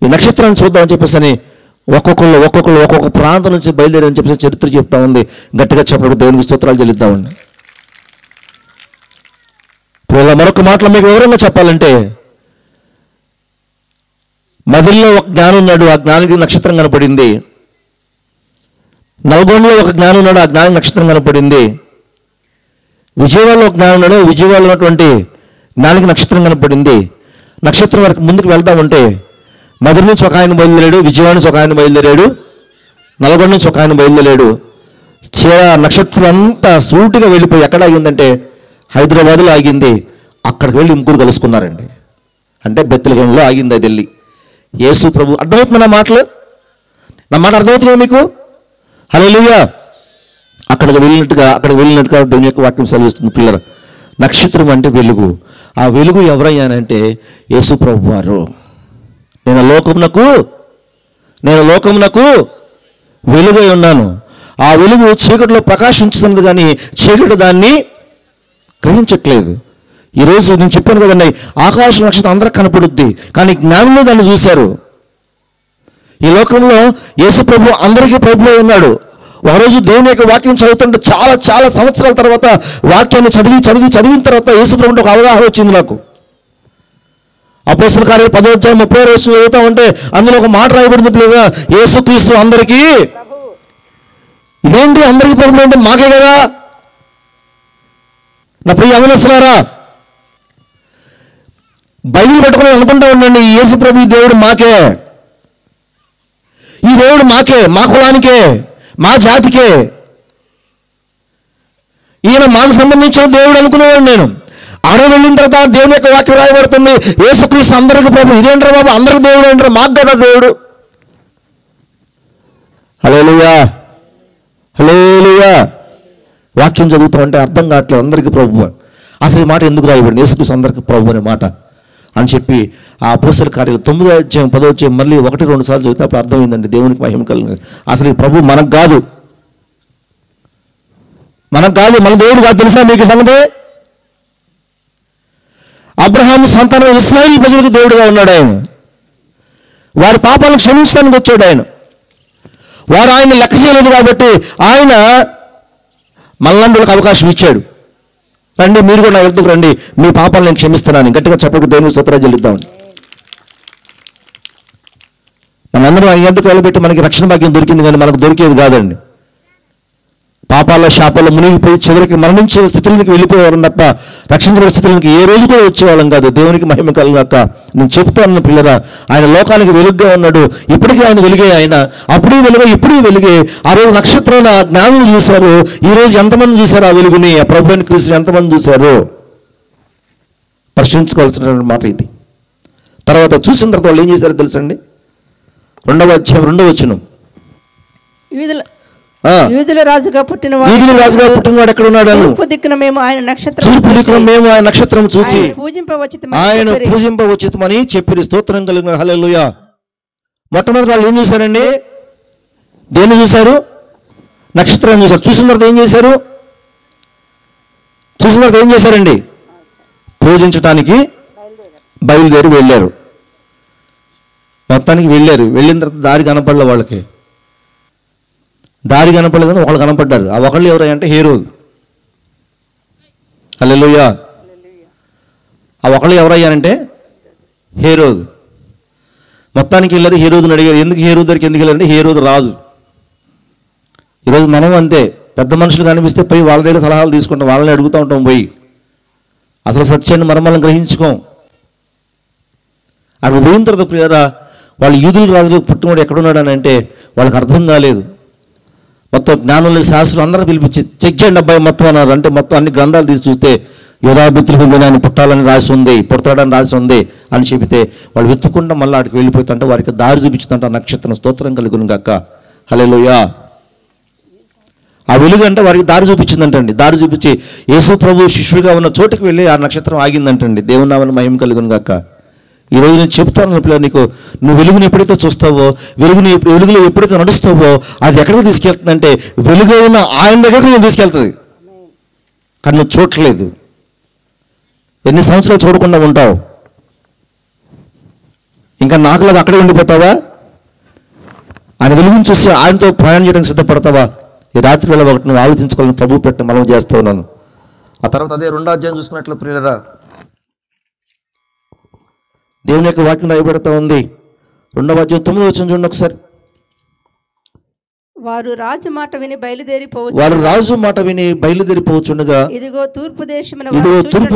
[SPEAKER 1] ఈ నక్షత్రాన్ని చూద్దామని చెప్పేసి అని ఒక్కొక్కరు ఒక్కొక్క ప్రాంతం నుంచి బయలుదేరని చెప్పేసి చరిత్ర చెప్తా ఉంది. గట్టిగా చెప్పడానికి దేవునికి స్తోత్రాలు చెల్లిద్దామండి. ఇప్పుడు మరొక మాటలు మీకు వివరంగా చెప్పాలంటే, మదిల్లో ఒక జ్ఞానం ఉన్నాడు, ఆ జ్ఞానికి నక్షత్రం కనపడింది. నల్గొండలో ఒక జ్ఞానం ఉన్నాడు, ఆ జ్ఞానికి నక్షత్రం కనపడింది. విజయవాడలో ఒక జ్ఞానం ఉన్నాడు, విజయవాడలో ఉన్నటువంటి జ్ఞానికి నక్షత్రం కనపడింది. నక్షత్రం వరకు ముందుకు వెళ్దామంటే మధుర నుంచి ఒక ఆయన బయలుదేరాడు, విజయవాడ నుంచి ఒక ఆయన బయలుదేరాడు, నల్గొండ నుంచి ఒక ఆయన బయలుదేరాడు. నక్షత్రం అంతా సూటిగా వెళ్ళిపోయి ఎక్కడ ఆగిందంటే హైదరాబాద్లో ఆగింది. అక్కడికి వెళ్ళి ముగ్గురు కలుసుకున్నారండి. అంటే బెత్లెహేములో ఆగింది అది వెళ్ళి. యేసు ప్రభు. అర్థమవుతుంది నా మాటలు? నా మాట అర్థమవుతున్నాయి మీకు? హల్లెలూయా. అక్కడికి వెళ్ళినట్టుగా దేవుని యొక్క వాక్యం సెలవిస్తుంది. పిల్లలు, నక్షత్రం అంటే వెలుగు. ఆ వెలుగు ఎవరయ్యానంటే యేసు ప్రభు వారు. నేను లోకమునకు వెలుగై ఉన్నాను. ఆ వెలుగు చీకటిలో ప్రకాశించుతున్నది, కానీ చీకటి దాన్ని గ్రహించట్లేదు. ఈరోజు నేను చెప్పాను కదండి, ఆకాశ నక్షత్రం అందరికి కనపడుద్ది, కానీ జ్ఞానంలో దాన్ని చూశారు. ఈ లోకంలో యేసు ప్రభు అందరికీ ప్రభువై ఉన్నాడు. ఒకరోజు దేవుని యొక్క వాక్యం చదువుతుంటే చాలా సంవత్సరాల తర్వాత వాక్యాన్ని చదివిన తర్వాత యేసు ప్రభు ఒక అవగాహన వచ్చింది నాకు. అపోస్తలుల కార్యాలు 10వ అధ్యాయం 30వ వచనం చదువుతా ఉంటే అందులో ఒక మాట రాయబడింది. పిల్లగా, యేసుక్రీస్తు అందరికీ. ఇదేంటి అందరికీ ప్రభు అంటే? మాకే కదా. నా ప్రియ యవనస్తులారా, బైబిల్ పట్టుకుని అనుకుంటా ఉండండి, ఈ యేసు ప్రభు ఈ దేవుడు మాకే, ఈ దేవుడు మాకే, మా కులానికే, మా జాతికే, ఈయన మాకు సంబంధించిన దేవుడు అనుకునేవాడు నేను. అడవి వెళ్ళిన తర్వాత దేవుని యొక్క వాక్యం రాయబడుతుంది, యేసుక్రీస్తు అందరికీ ప్రభు. ఇదేంటారు బాబు, అందరికి దేవుడు ఏంటారు? మాకు కదా దేవుడు. హల్లెలూయా, హల్లెలూయా. వాక్యం చదువుతామంటే అర్థం కావట్లేదు అందరికీ ప్రభువు. అసలు ఈ మాట ఎందుకు రాయబడింది? యేసుక్రీస్తు అందరికీ ప్రభు అనే మాట అని చెప్పి ఆ అపోస్తల కార్యాలు 9వ అధ్యాయం 10వ అధ్యాయం మళ్ళీ 1-2 సార్లు చదివితే అప్పుడు అర్థమైందండి. దేవునికి మహిమ కలిగినది. అసలు ఈ ప్రభు మనకు కాదు, మనకు కాదు, మన దేవుడు కాదు. తెలుసా మీకు సంగతి? అబ్రహాము సంతానం ఇశ్రాయేలు ప్రజలకు దేవుడుగా ఉన్నాడు ఆయన. వారి పాపాలను క్షమించడానికి వచ్చాడు ఆయన. వారు ఆయన లెక్క చేయలేదు కాబట్టి ఆయన మల్లండులకు అవకాశం ఇచ్చాడు. రండి, మీరు కూడా నా వద్దకు రండి, మీ పాపాలను నేను క్షమిస్తున్నాను. గట్టిగా చెప్పకు దేవునికి స్తోత్రాలు చెల్లిద్దామని. మనందరం ఆయన ఎందుకు వెళ్ళబెట్టి మనకి రక్షణ భాగ్యం దొరికింది, కానీ మనకు దొరికేది కాదండి. పాపాల శాపాల్లో మునిగిపోయి చివరికి మరణించే స్థితులకి వెళ్ళిపోయేవారు తప్ప రక్షించబడే స్థితులకి ఏ రోజు కూడా వచ్చేవాళ్ళం కాదు. దేవునికి మహిమ కలుగాక. నేను చెప్తాను పిల్లరా, ఆయన లోకానికి వెలుగుగా ఉన్నాడు. ఇప్పటికీ ఆయన వెలుగే. ఆయన అప్పుడే వెలుగే, ఇప్పుడు వెలుగే. ఆ రోజు నక్షత్రాన్ని ఆ జ్ఞానం చూశారు. ఈ రోజు ఎంతమంది చూశారు ఆ వెలుగుని? ఆ ప్రభువైన క్రీస్తుని ఎంతమంది చూశారు? ప్రశ్నించుకోవాల్సిన మాట ఇది. తర్వాత చూసిన తర్వాత వాళ్ళు ఏం చేశారో తెలుసండి? 2వ అధ్యాయం 2వ వచనం.
[SPEAKER 2] యూదుల రాజుగా పుట్టినవాడు
[SPEAKER 1] ఎక్కడ ఉన్నాడు?
[SPEAKER 2] తూర్పు దిక్కున మేము ఆయన
[SPEAKER 1] నక్షత్రం చూసి ఆయన
[SPEAKER 2] పూజింపవచ్చితమని
[SPEAKER 1] పూజింపవచ్చితమని చెప్పి స్తోత్రం కలిగిన. హల్లెలూయా. మొట్టమొదటి వాళ్ళు ఏం చూశారండి? దేన్ని చూశారు? నక్షత్రాన్ని చూశారు. చూసిన తర్వాత ఏం చేశారండి? పూజించటానికి బయలుదేరి వెళ్ళారు. మొత్తానికి వెళ్ళిన తర్వాత దారి కనపడలే వాళ్ళకి. దారి కనపడలేదని ఒకళ్ళు కనపడ్డారు. ఆ ఒకళ్ళు ఎవరంటే హేరోదు. హల్లెలూయా. ఆ ఒకళ్ళు ఎవరయ్యారంటే హేరోదు. మొత్తానికి వెళ్ళారు. హేరోదుని అడిగారు, ఎందుకు హేరోదు దగ్గరికి ఎందుకు వెళ్ళారంటే హేరోదు రాజు. ఈరోజు మనం అంతే, పెద్ద మనుషులు కనిపిస్తే పోయి వాళ్ళ దగ్గర సలహాలు తీసుకుంటాం, వాళ్ళని అడుగుతూ ఉంటాం పోయి. అసలు సత్యాన్ని మర్మాలను గ్రహించుకోం. అక్కడ పోయిన తర్వాత ప్రియరా, వాళ్ళు యూదుల రాజులకు పుట్టినవాడు ఎక్కడున్నాడు అని అంటే వాళ్ళకి అర్థం కాలేదు. మొత్తం జ్ఞానులు శాస్త్రులు అందరూ పిలిపించి చెక్ చేయండి అబ్బాయి మొత్తం అన్నారు. అంటే మొత్తం అన్ని గ్రంథాలు తీసి చూస్తే యోధాబుద్ధులకు మీద ఆయన పుట్టాలని రాసి ఉంది, పుడతాడని రాసి ఉంది అని చెబితే వాళ్ళు వెతుక్కుండా మళ్ళీ అక్కడికి వెళ్ళిపోతుంటే వారికి దారి చూపించుతుంట నక్షత్రం. స్తోత్రం కలుగును గాక. హల్లెలూయా. ఆ వెలుగు అంటే వారికి దారి చూపించిందంటండి. దారి చూపించి యేసు ప్రభు శిష్యుడిగా ఉన్న చోటుకి వెళ్ళి ఆ నక్షత్రం ఆగిందంటండి. దేవుని నామమున మహిమ కలుగును గాక. ఈరోజు నేను చెప్తాను పిల్లలు, నీకు నువ్వు వెలుగుని ఎప్పుడైతే చూస్తావో, వెలుగులో ఎప్పుడైతే నడుస్తావో అది ఎక్కడికి తీసుకెళ్తుందంటే వెలుగైన ఆయన దగ్గరకు నేను తీసుకెళ్తుంది. కానీ నువ్వు చూడట్లేదు. ఎన్ని సంవత్సరాలు చూడకుండా ఉంటావు? ఇంకా నాకులాగా అక్కడే ఉండిపోతావా? ఆయన వెలుగుని చూసి ఆయనతో ప్రయాణం చేయడానికి సిద్ధపడతావా? ఈ రాత్రి వేళ ఒకటి నువ్వు ఆలోచించుకోవాలని ప్రభు పెట్టి మనం చేస్తూ ఉన్నాను. ఆ తర్వాత అదే 2వ అధ్యాయం చూసుకున్నట్లు ప్రియులరా, దేవుని యొక్క వాక్యం రాయబడతా ఉంది. 2వ అధ్యాయం 9వ వచనం చూడండి ఒకసారి.
[SPEAKER 2] వారు రాజు మాట విని
[SPEAKER 1] బయలుదేరిపోవచ్చుండగా ఇదిగో తూర్పు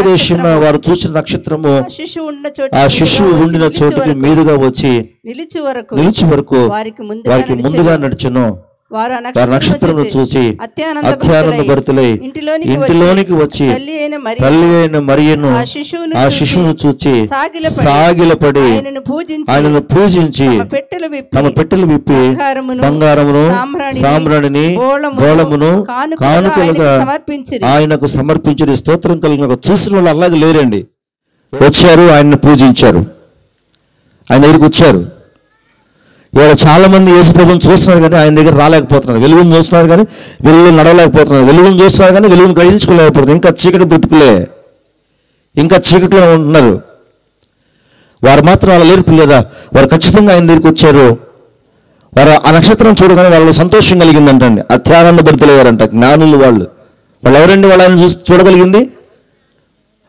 [SPEAKER 1] దేశమున వారు చూసిన నక్షత్రము ఆ శిశువు ఉండిన చోటుకి మీదుగా వచ్చి నిలిచి వరకు వారికి ముందుగా నడిచెను. వారు నక్షత్రం చూసి అత్యానందభరితులై ఇంటిలోనికి వచ్చి తల్లి అయిన మరియను ఆ శిశువును చూచి సాగిలపడి ఆయనను పూజించి తమ పెట్టెలు విప్పి బంగారమును సామ్రాణిని బోళమును కానుకలుగా ఆయనకు సమర్పించి స్తోత్రం కలిగిన. చూసిన వాళ్ళు అలాగే లేరండి. వచ్చారు, ఆయన్ని పూజించారు, ఆయన దగ్గరికి వచ్చారు. ఇవాళ చాలా మంది యేసు ప్రభువుని చూస్తున్నారు కానీ ఆయన దగ్గర రాలేకపోతున్నారు. వెలుగును చూస్తున్నారు కానీ వెలుగును నడవలేకపోతున్నారు. వెలుగును చూస్తున్నారు కానీ వెలుగును గ్రహించుకోలేకపోతున్నారు. ఇంకా చీకటి బ్రతుకులే, ఇంకా చీకటిలో ఉంటున్నారు. వారు మాత్రం అలా లేరు పిల్లరా. వారు ఖచ్చితంగా ఆయన దగ్గరికి వచ్చారు. వారు ఆ నక్షత్రం చూడగానే వాళ్ళు సంతోషం కలిగిందంటండి. అత్యానంద భరితులయ్యారంట జ్ఞానులు. వాళ్ళు ఎవరండి? వాళ్ళు ఆయన చూడగలిగింది?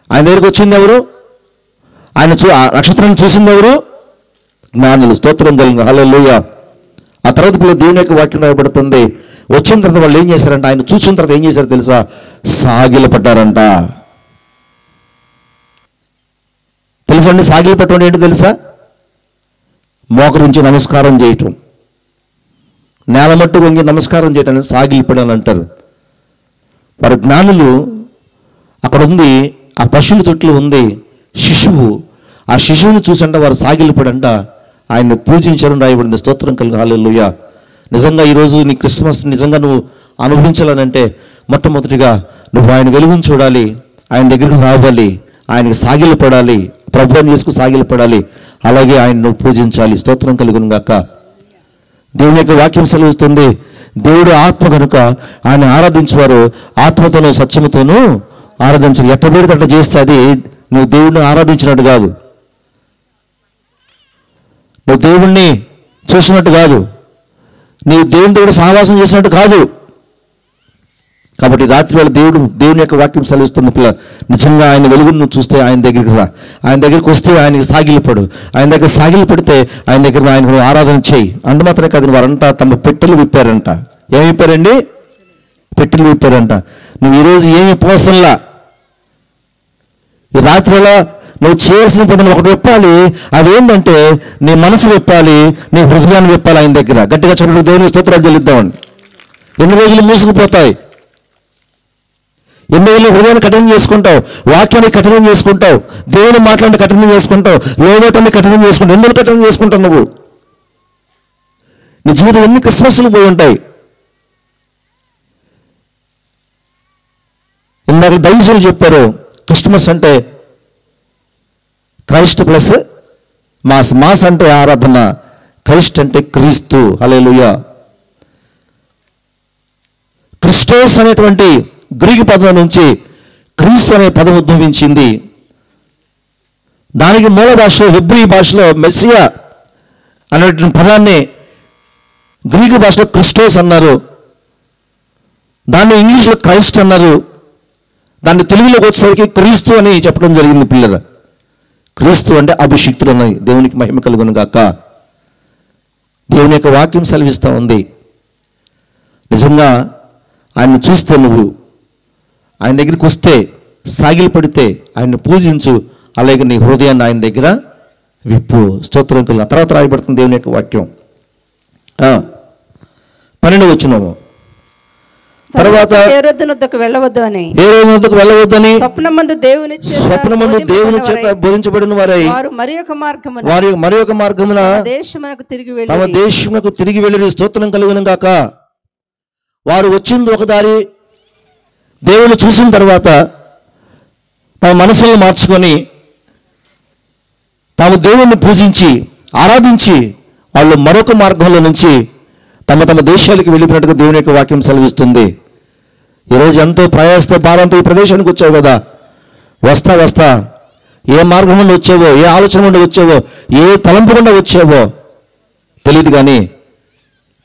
[SPEAKER 1] ఆయన దగ్గరికి వచ్చింది ఎవరు? ఆ నక్షత్రాన్ని చూసింది ఎవరు? జ్ఞానులు. స్తోత్రం కలిగిన. హల్లెలూయా. ఆ తర్వాత పిల్లలు దేవుని యొక్క వాక్యం రాయబడుతుంది. వచ్చిన తర్వాత వాళ్ళు ఏం చేశారంట? ఆయన చూసిన తర్వాత ఏం చేశారో తెలుసా? సాగిలపడ్డారంట. తెలుసండి సాగిలపట్టడం ఏంటో తెలుసా? మోకరించి నమస్కారం చేయటం, నేల మట్టు వంగి నమస్కారం చేయటాన్ని సాగిలపడని అంటారు. వారు జ్ఞానులు. అక్కడ ఉంది, ఆ పశువుల తొట్లు ఉంది శిశువు. ఆ శిశువుని చూసంట వారు సాగిలపడంట ఆయన్ని పూజించారని రాయబడింది. స్తోత్రం కలుగు. హల్లెలూయా. నిజంగా ఈరోజు నీ క్రిస్మస్ నిజంగా నువ్వు అనుభవించాలనంటే మొట్టమొదటిగా నువ్వు ఆయన వెలుగును చూడాలి, ఆయన దగ్గరికి రావాలి, ఆయనకి సాగిలపడాలి, ప్రభువుని చేసుకు సాగిలపడాలి, అలాగే ఆయన నువ్వు పూజించాలి. స్తోత్రం కలుగును గాక. దేవుని యొక్క వాక్యం సెలవిస్తుంది, దేవుడు ఆత్మ కనుక ఆయన ఆరాధించేవారు ఆత్మతోనూ సత్యముతోనూ ఆరాధించాలి. ఎట్ట పెడితే అట్లా చేస్తే అది నువ్వు దేవుడిని ఆరాధించినట్టు కాదు, నువ్వు దేవుణ్ణి చూసినట్టు కాదు, నీవు దేవునితో సహవాసం చేసినట్టు కాదు. కాబట్టి రాత్రి వేళ దేవుని యొక్క వాక్యం సెలవిస్తుంది, పిల్ల నిజంగా ఆయన వెలుగును నువ్వు చూస్తే ఆయన దగ్గరికి రా, ఆయన దగ్గరికి వస్తే ఆయనకి సాగిలిపడు, ఆయన దగ్గర సాగిలిపడితే ఆయన దగ్గర ఆయన ఆరాధన చేయి. అందుమాత్రమే కాదు, వారంట తమ పెట్టెలు విప్పారంట. ఏమి విప్పారండి? పెట్టెలు విప్పారంట. నువ్వు ఈరోజు ఏమి పోసల్లా, ఈ రాత్రి వేళ నువ్వు చేయాల్సిన పని ఒకటి విప్పాలి. అదేంటంటే నీ మనసు విప్పాలి, నీ హృదయాన్ని విప్పాలి ఆయన దగ్గర. గట్టిగా చెప్పండి, దేవుని స్తోత్రాలు చెల్లిద్దామని. ఎన్ని రోజులు మూసుకుపోతాయి, ఎన్ని రోజులు హృదయాన్ని కఠినం చేసుకుంటావు, వాక్యాన్ని కఠినం చేసుకుంటావు, దేవుని మాట్లాడి కఠినం చేసుకుంటావు, లోబటాన్ని కఠినం చేసుకుంటావు. ఎందుకు కఠినం చేసుకుంటావు నువ్వు? నీ జీవితం ఎన్ని క్రిస్మస్లు పోయి ఉంటాయి. ఇందాక దైవజనులు చెప్పారు, క్రిస్మస్ అంటే క్రైస్ట్ ప్లస్ మాస్. మాస్ అంటే ఆరాధన, క్రైస్ట్ అంటే క్రీస్తు. హల్లెలూయా. క్రిస్టోస్ అనేటువంటి గ్రీకు పదం నుంచి క్రీస్తు అనే పదం ఉద్భవించింది. దానికి మూల భాషలో హెబ్రీ భాషలో మెస్సియా అనేటువంటి పదాన్ని గ్రీకు భాషలో క్రిస్టోస్ అన్నారు, దాన్ని ఇంగ్లీష్లో క్రైస్ట్ అన్నారు, దాన్ని తెలుగులోకి వచ్చేసరికి క్రీస్తు అని చెప్పడం జరిగింది. పిల్లల క్రీస్తు అంటే అభిషిక్తుడు అన్నది. దేవునికి మహిమ కలుగును గాక. దేవుని యొక్క వాక్యం సెలవిస్తూ ఉంది, నిజంగా ఆయన్ని చూస్తే నువ్వు ఆయన దగ్గరికి వస్తే సాగిలపడితే ఆయన్ని పూజించు, అలాగే నీ హృదయాన్ని ఆయన దగ్గర విప్పు. స్తోత్రం కలుగు. తర్వాత రాయబడుతుంది దేవుని యొక్క వాక్యం 12వ వచనము. తర్వాత
[SPEAKER 2] హేరోదు వద్దకు వెళ్ళవద్దని
[SPEAKER 1] స్వప్నమందు దేవుని చేత బోధించబడిన వారై
[SPEAKER 2] వారు మరి ఒక మార్గమున
[SPEAKER 1] తమ దేశమునకు తిరిగి వెళ్ళి. స్తోత్రం కలుగును గాక. వారు వచ్చింది ఒక దారి, దేవుని చూసిన తర్వాత తమ మనసులను మార్చుకొని తాము దేవుణ్ణి పూజించి ఆరాధించి వాళ్ళు మరొక మార్గంలో నుంచి తమ తమ దేశాలకు వెళ్ళిపోయినట్టుగా దేవుని యొక్క వాక్యం సెలవిస్తుంది. ఈరోజు ఎంతో ప్రయాసతో భారంతో ఈ ప్రదేశానికి వచ్చావు కదా, వస్తా ఏ మార్గం నుండి వచ్చావో, ఏ ఆలోచన నుండి వచ్చావో, ఏ తలంపు గుండా వచ్చావో తెలియదు, కానీ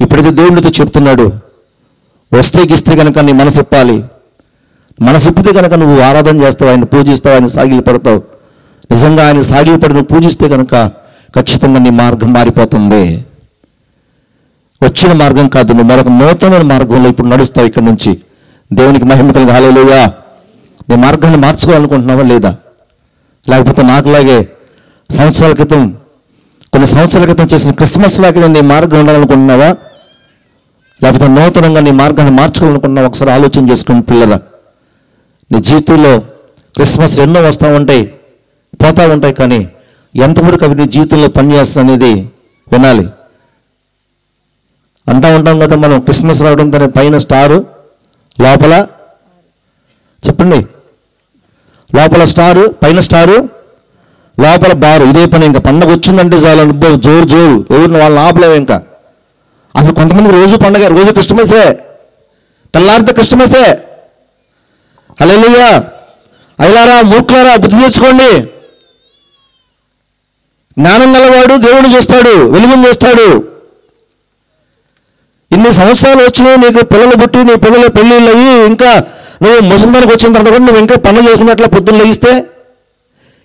[SPEAKER 1] ఇప్పుడైతే దేవునితో చెప్తున్నాడు, వస్తే గిస్తే కనుక నీ మనసు ఇప్పాలి. మనసు ఇప్పితే కనుక నువ్వు ఆరాధన చేస్తావు, ఆయన పూజిస్తావు, ఆయన సాగిలిపడతావు. నిజంగా ఆయన సాగిలిపడి నువ్వు పూజిస్తే కనుక ఖచ్చితంగా నీ మార్గం మారిపోతుంది. వచ్చిన మార్గం కాదు, నువ్వు మరొక నూతనమైన మార్గంలో ఇప్పుడు నడుస్తావు. ఇక్కడ నుంచి దేవునికి మహిమ కలుగు. హల్లెలూయా. నీ మార్గాన్ని మార్చుకోవాలనుకుంటున్నావా లేదా? లేకపోతే నాకులాగే కొన్ని సంవత్సరాల క్రితం చేసిన క్రిస్మస్ లాగే నేను నీ మార్గం ఉండాలనుకుంటున్నావా? లేకపోతే నూతనంగా నీ మార్గాన్ని మార్చుకోవాలనుకుంటున్నావా? ఒకసారి ఆలోచన చేసుకుని పిల్లల, నీ జీవితంలో క్రిస్మస్ ఎన్నో వస్తూ ఉంటాయి, పోతూ ఉంటాయి, కానీ ఎంతవరకు అవి నీ జీవితంలో పనిచేస్తుంది అనేది వినాలి. అంటూ ఉంటాం కదా మనం, క్రిస్మస్ రావడంతో పైన స్టారు, లోపల చెప్పండి, లోపల స్టారు, పైన స్టారు, లోపల బారు. ఇదే పని. ఇంకా పండగ వచ్చిందంటే చాలు జోరు ఎవరిని వాళ్ళని ఆపలేవు. ఇంకా అసలు కొంతమంది రోజు పండగ, రోజు క్రిస్మసే, తెల్లారితే క్రిస్మసే. హల్లెలూయా. అయ్యారా మూర్ఖులారా, బుద్ధి తెచ్చుకోండి. జ్ఞానం గలవాడు దేవుడు చూస్తాడు, వెలుగును చూస్తాడు. ఇన్ని సంవత్సరాలు వచ్చినాయి, నీకు పిల్లలు పుట్టి నీ పిల్లలు పెళ్ళిళ్ళు అయ్యి ఇంకా నువ్వు ముసలిదానికి వచ్చిన తర్వాత కూడా నువ్వు ఇంకా పండుగ చేసుకున్నట్ల పొద్దున్న లెగిస్తే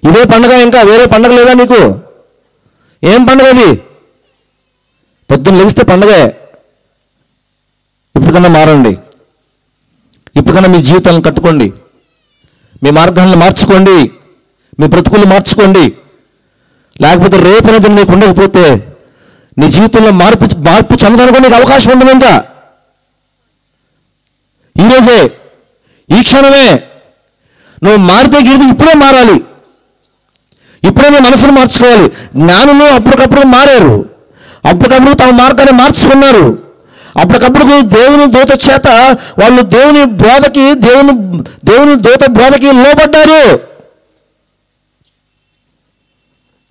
[SPEAKER 1] ఇదే పండుగ, ఇంకా వేరే పండుగ లేదా నీకు? ఏం పండుగ అది? పొద్దున్న లెగిస్తే పండుగే. ఇప్పటికన్నా మారండి, ఇప్పటికన్నా మీ జీవితాలను కట్టుకోండి, మీ మార్గాలను మార్చుకోండి, మీ బ్రతుకులు మార్చుకోండి. లేకపోతే రేపు అనేది నీకు ఉండకపోతే నీ జీవితంలో మార్పు చెందడానికి నీకు అవకాశం ఉండదు. ఇంకా ఈరోజే, ఈ క్షణమే నువ్వు మారితే గిరిది ఇప్పుడే మారాలి, ఇప్పుడే నీ మనసును మార్చుకోవాలి. జ్ఞానులు అప్పటికప్పుడు మారారు, అప్పటికప్పుడు తమ మార్గాన్ని మార్చుకున్నారు. అప్పటికప్పుడు దేవుని దూత చేత వాళ్ళు దేవుని దూత బోధకి లోబడ్డారు.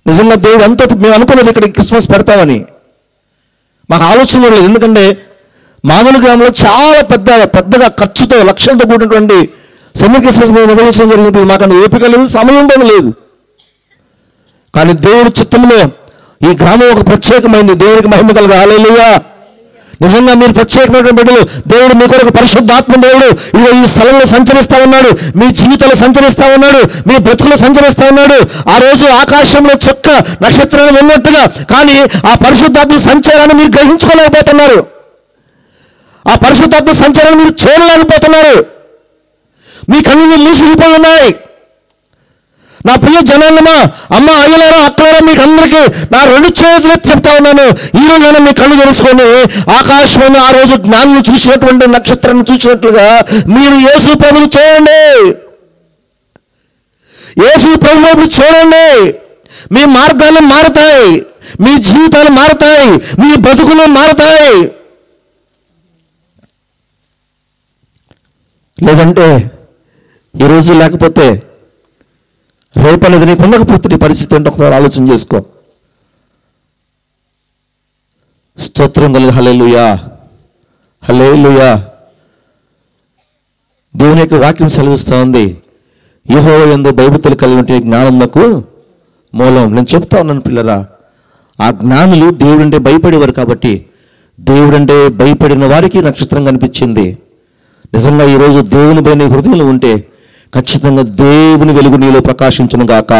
[SPEAKER 1] నిజంగా దేవుడు ఎంతో, మేము అనుకున్నది ఇక్కడ క్రిస్మస్ పెడతామని మాకు ఆలోచన లేదు. ఎందుకంటే మాదల గ్రామంలో చాలా పెద్దగా ఖర్చుతో లక్షలతో కూడినటువంటి సమ్మర్ క్రిస్మస్ మేము నిర్వహించడం జరిగినప్పుడు మాకు అంత ఓపిక లేదు, సమయం లేదు. కానీ దేవుడి చిత్తంలో ఈ గ్రామం ఒక ప్రత్యేకమైంది. దేవుడికి మహిమ కలుగు. హల్లెలూయా. నిజంగా మీరు ప్రత్యేకమైనటువంటి బిడ్డలు. దేవుడు మీ కొరకు పరిశుద్ధాత్మ దేవుడు ఇదిగో ఈ స్థలంలో సంచరిస్తూ ఉన్నాడు. మీ జీవితంలో సంచరిస్తూ ఉన్నాడు. మీ బ్రతుకులో సంచరిస్తూ ఉన్నాడు. ఆ రోజు ఆకాశంలో చుక్క నక్షత్రాలు ఉన్నట్టుగా, కానీ ఆ పరిశుద్ధాత్మ సంచారాన్ని మీరు గ్రహించుకోలేకపోతున్నారు. ఆ పరిశుద్ధాత్మ సంచారాన్ని మీరు చూడలేకపోతున్నారు. మీ కళ్ళు మూసుకుపోయి ఉన్నాయి. నా ప్రియ జనాన్నమా, అమ్మ, అయ్యలారా, అక్కలారా, మీకు అందరికీ నా 2 చేతులు చెప్తా ఉన్నాను. ఈ రోజైనా మీ కళ్ళు తెరుచుకొని ఆకాశంలో ఆ రోజు జ్ఞానం చూసినటువంటి నక్షత్రాన్ని చూసినట్లుగా మీరు యేసు ప్రభుని చూడండి. యేసు ప్రభుని చూడండి. మీ మార్గాలు మారుతాయి, మీ జీవితాలు మారుతాయి, మీ బతుకులు మారుతాయి. లేదంటే ఈరోజు లేకపోతే రేపు అనేది నీకు ఉండకపోతే నీ పరిస్థితి ఏంటో ఒకసారి ఆలోచన చేసుకో. స్తోత్రం కలుగు. హల్లెలూయా, హల్లెలూయా. దేవుని యొక్క వాక్యం సెలవిస్తూ ఉంది, యెహోవా యందు భయభక్తులు కలిగి ఉంటే జ్ఞానమునకు మూలం. నేను చెప్తా ఉన్నాను పిల్లరా, ఆ జ్ఞానులు దేవుడంటే భయపడేవారు కాబట్టి దేవుడంటే భయపడిన వారికి నక్షత్రం కనిపించింది. నిజంగా ఈరోజు దేవుని పైన హృదయంలో ఉంటే ఖచ్చితంగా దేవుని వెలుగు నీలో ప్రకాశించును గాక.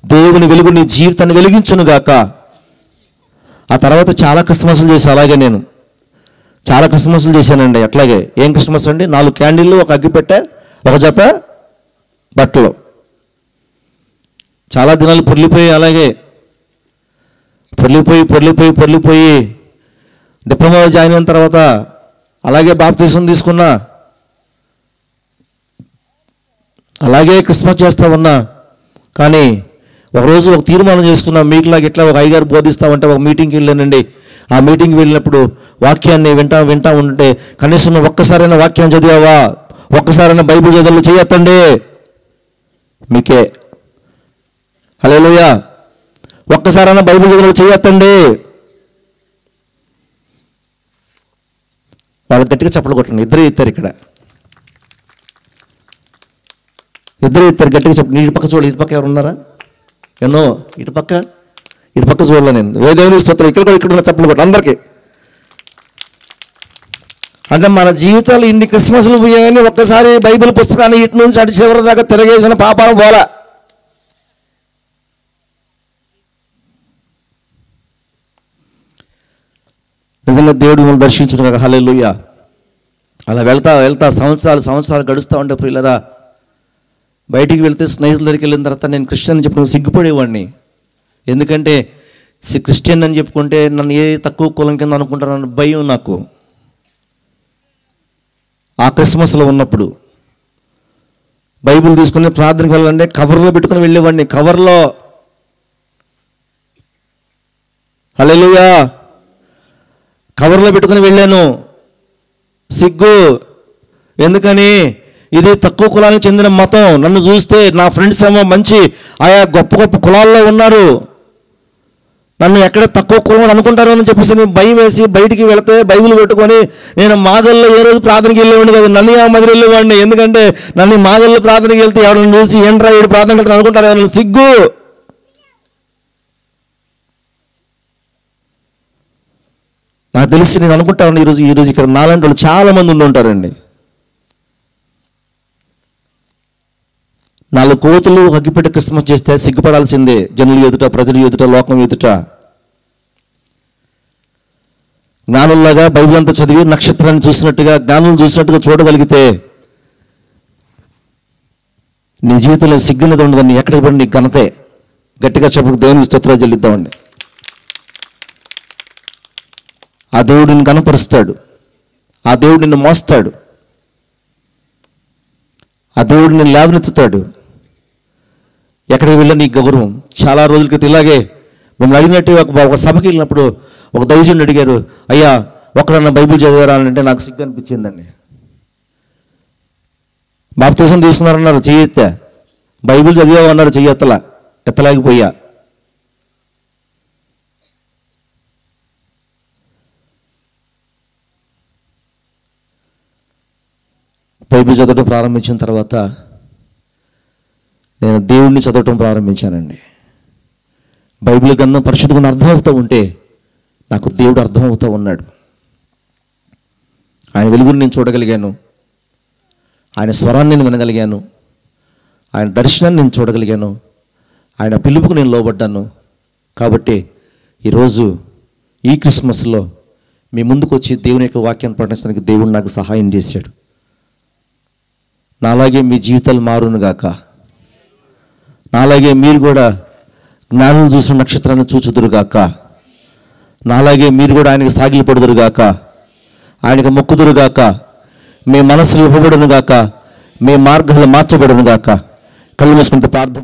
[SPEAKER 1] దేవుని వెలుగు నీ జీవితాన్ని వెలిగించును గాక. ఆ తర్వాత చాలా క్రిస్మస్లు చేసి, అలాగే నేను చాలా క్రిస్మస్లు చేశానండి. అట్లాగే ఏం క్రిస్మస్ అండి? 4 క్యాండిళ్ళు, ఒక అగ్గిపెట్టె, ఒక జత బట్టలు. చాలా దినాలు పొర్లిపోయి, అలాగే పొర్లిపోయి డిప్లొమాలో జాయిన్ అయిన తర్వాత అలాగే బాప్తిసం తీసుకున్నా, అలాగే క్రిస్మస్ చేస్తా ఉన్నా. కానీ ఒకరోజు ఒక తీర్మానం చేసుకున్నా, మీకులాగా ఇట్లా ఒక అయ్యగారు బోధిస్తామంటే ఒక మీటింగ్కి వెళ్ళానండి. ఆ మీటింగ్కి వెళ్ళినప్పుడు వాక్యాన్ని వింటా ఉంటే కనీసం నువ్వు ఒక్కసారైనా వాక్యాన్ని చదివావా, ఒక్కసారైనా బైబిల్ చదువులు చేయొద్దండి మీకే. హల్లెలూయా. ఒక్కసారైనా బైబిల్ చదువులు చేయొద్దండి. వాళ్ళు గట్టిగా చప్పలు కొట్టండి. ఇద్దరు ఇస్తారు ఇక్కడ, ఇద్దరు ఇద్దరు గట్టిగా చెప్పండి. ఇటు పక్క చూడాలి, ఇటు పక్క ఎవరు ఉన్నారా? ఎన్నో ఇటు పక్క చూడాలి. నేను దేవుని స్తోత్రం. ఇక్కడ ఉన్న చప్పలు కొట్టు అందరికీ. అంటే మన జీవితాలు ఇన్ని క్రిస్మస్లు పోయాయని ఒక్కసారి బైబిల్ పుస్తకాన్ని ఇటు నుంచి అటు చివరి దాకా తిరగేసిన పాపాలు పోలా. నిజంగా దేవుడు మిమ్మల్ని దర్శించిన కదా. హల్లెలూయా. అలా వెళ్తా సంవత్సరాలు గడుస్తూ ఉంటే ప్రియులరా, బయటికి వెళ్తే స్నేహితుల దగ్గరికి వెళ్ళిన తర్వాత నేను క్రిస్టియన్ అని చెప్పుకుని సిగ్గుపడేవాడిని. ఎందుకంటే క్రిస్టియన్ అని చెప్పుకుంటే నన్ను ఏ తక్కువ కులం కింద అనుకుంటానన్న భయం నాకు. ఆ క్రిస్మస్లో ఉన్నప్పుడు బైబిల్ తీసుకుని ప్రార్థనకి వెళ్ళాలంటే కవర్లో పెట్టుకుని వెళ్ళేవాడిని. కవర్లో. హల్లెలూయా. కవర్లో పెట్టుకుని వెళ్ళాను. సిగ్గు. ఎందుకని? ఇది తక్కువ కులానికి చెందిన మతం. నన్ను చూస్తే నా ఫ్రెండ్స్ ఏమో మంచి ఆయా గొప్ప కులాల్లో ఉన్నారు, నన్ను ఎక్కడ తక్కువ కులం అనుకుంటారు అని చెప్పేసి నేను భయం వేసి బయటికి వెళితే బైబిల్ పెట్టుకొని నేను మాదల్లో ఏ రోజు ప్రార్థనకి వెళ్ళేవాడిని కదా, నన్ను మధ్య వెళ్ళేవాడిని. ఎందుకంటే నన్ను మాదల్లో ప్రార్థనకి వెళ్తే ఎవరైనా చూసి ఏంట్రా ఏడు ప్రార్థనకి వెళ్తాను అనుకుంటారు. నన్ను సిగ్గు. నాకు తెలిసి నేను అనుకుంటాను ఈరోజు ఇక్కడ నాలాంటి వాళ్ళు చాలా మంది ఉండి ఉంటారండి. 4 కోతులు అగ్గిపెట్టి క్రిస్మస్ చేస్తే సిగ్గుపడాల్సిందే. జనులు ఎదుట, ప్రజలు ఎదుట, లోకం ఎదుట. జ్ఞానుల్లాగా బైబిల్ అంతా చదివి నక్షత్రాన్ని చూసినట్టుగా, జ్ఞానులు చూసినట్టుగా చూడగలిగితే నీ జీవితంలో సిగ్గునది ఉండదని ఎక్కడికి పడి నీ ఘనతే. గట్టిగా చెప్పుడు దేవునికి స్తోత్రాలు చెల్లిద్దామండి. ఆ దేవుడు నిన్ను కనపరుస్తాడు, ఆ దేవుడు నిన్ను మోస్తాడు, ఆ దేవుడు నిన్ను లేవనెత్తుతాడు. ఎక్కడికి వెళ్ళా నీ గౌరవం. చాలా రోజుల క్రితం ఇలాగే మిమ్మల్ని అడిగినట్టు ఒక సభకి వెళ్ళినప్పుడు ఒక దైవజనుడు అడిగారు, అయ్యా ఒకరన్నా బైబిల్ చదివారంటే నాకు సిగ్గు అనిపించిందండి. బాప్తిసం తీసుకున్నారన్నారు, చెయ్యెత్తా. బైబిల్ చదివామన్నారు, చెయ్యెత్తలా, ఎత్తలేకపోయా. బైబిల్ చదవడం ప్రారంభించిన తర్వాత నేను దేవుణ్ణి చదవటం ప్రారంభించానండి. బైబిల్ గ్రంథం పరిశుద్ధంగా అర్థమవుతూ ఉంటే నాకు దేవుడు అర్థమవుతూ ఉన్నాడు. ఆయన వెలుగుని నేను చూడగలిగాను, ఆయన స్వరాన్ని నేను వినగలిగాను, ఆయన దర్శనాన్ని నేను చూడగలిగాను, ఆయన పిలుపుకు నేను లోబడ్డాను. కాబట్టి ఈరోజు ఈ క్రిస్మస్లో మీ ముందుకు వచ్చి దేవుని యొక్క వాక్యాన్ని ప్రకటించడానికి దేవుడు నాకు సహాయం చేశాడు. నాలాగే మీ జీవితాలు మారునుగాక. నాలాగే మీరు కూడా జ్ఞానం చూసిన నక్షత్రాన్ని చూచుదురుగాక. నాలాగే మీరు కూడా ఆయనకి సాగిలిపడుదురుగాక, ఆయనకు మొక్కుదురుగాక. మీ మనసులు ఇవ్వబడునుగాక, మీ మార్గాలు మార్చబడునుగాక. కళ్ళు మూసుకుంటే ప్రార్థన.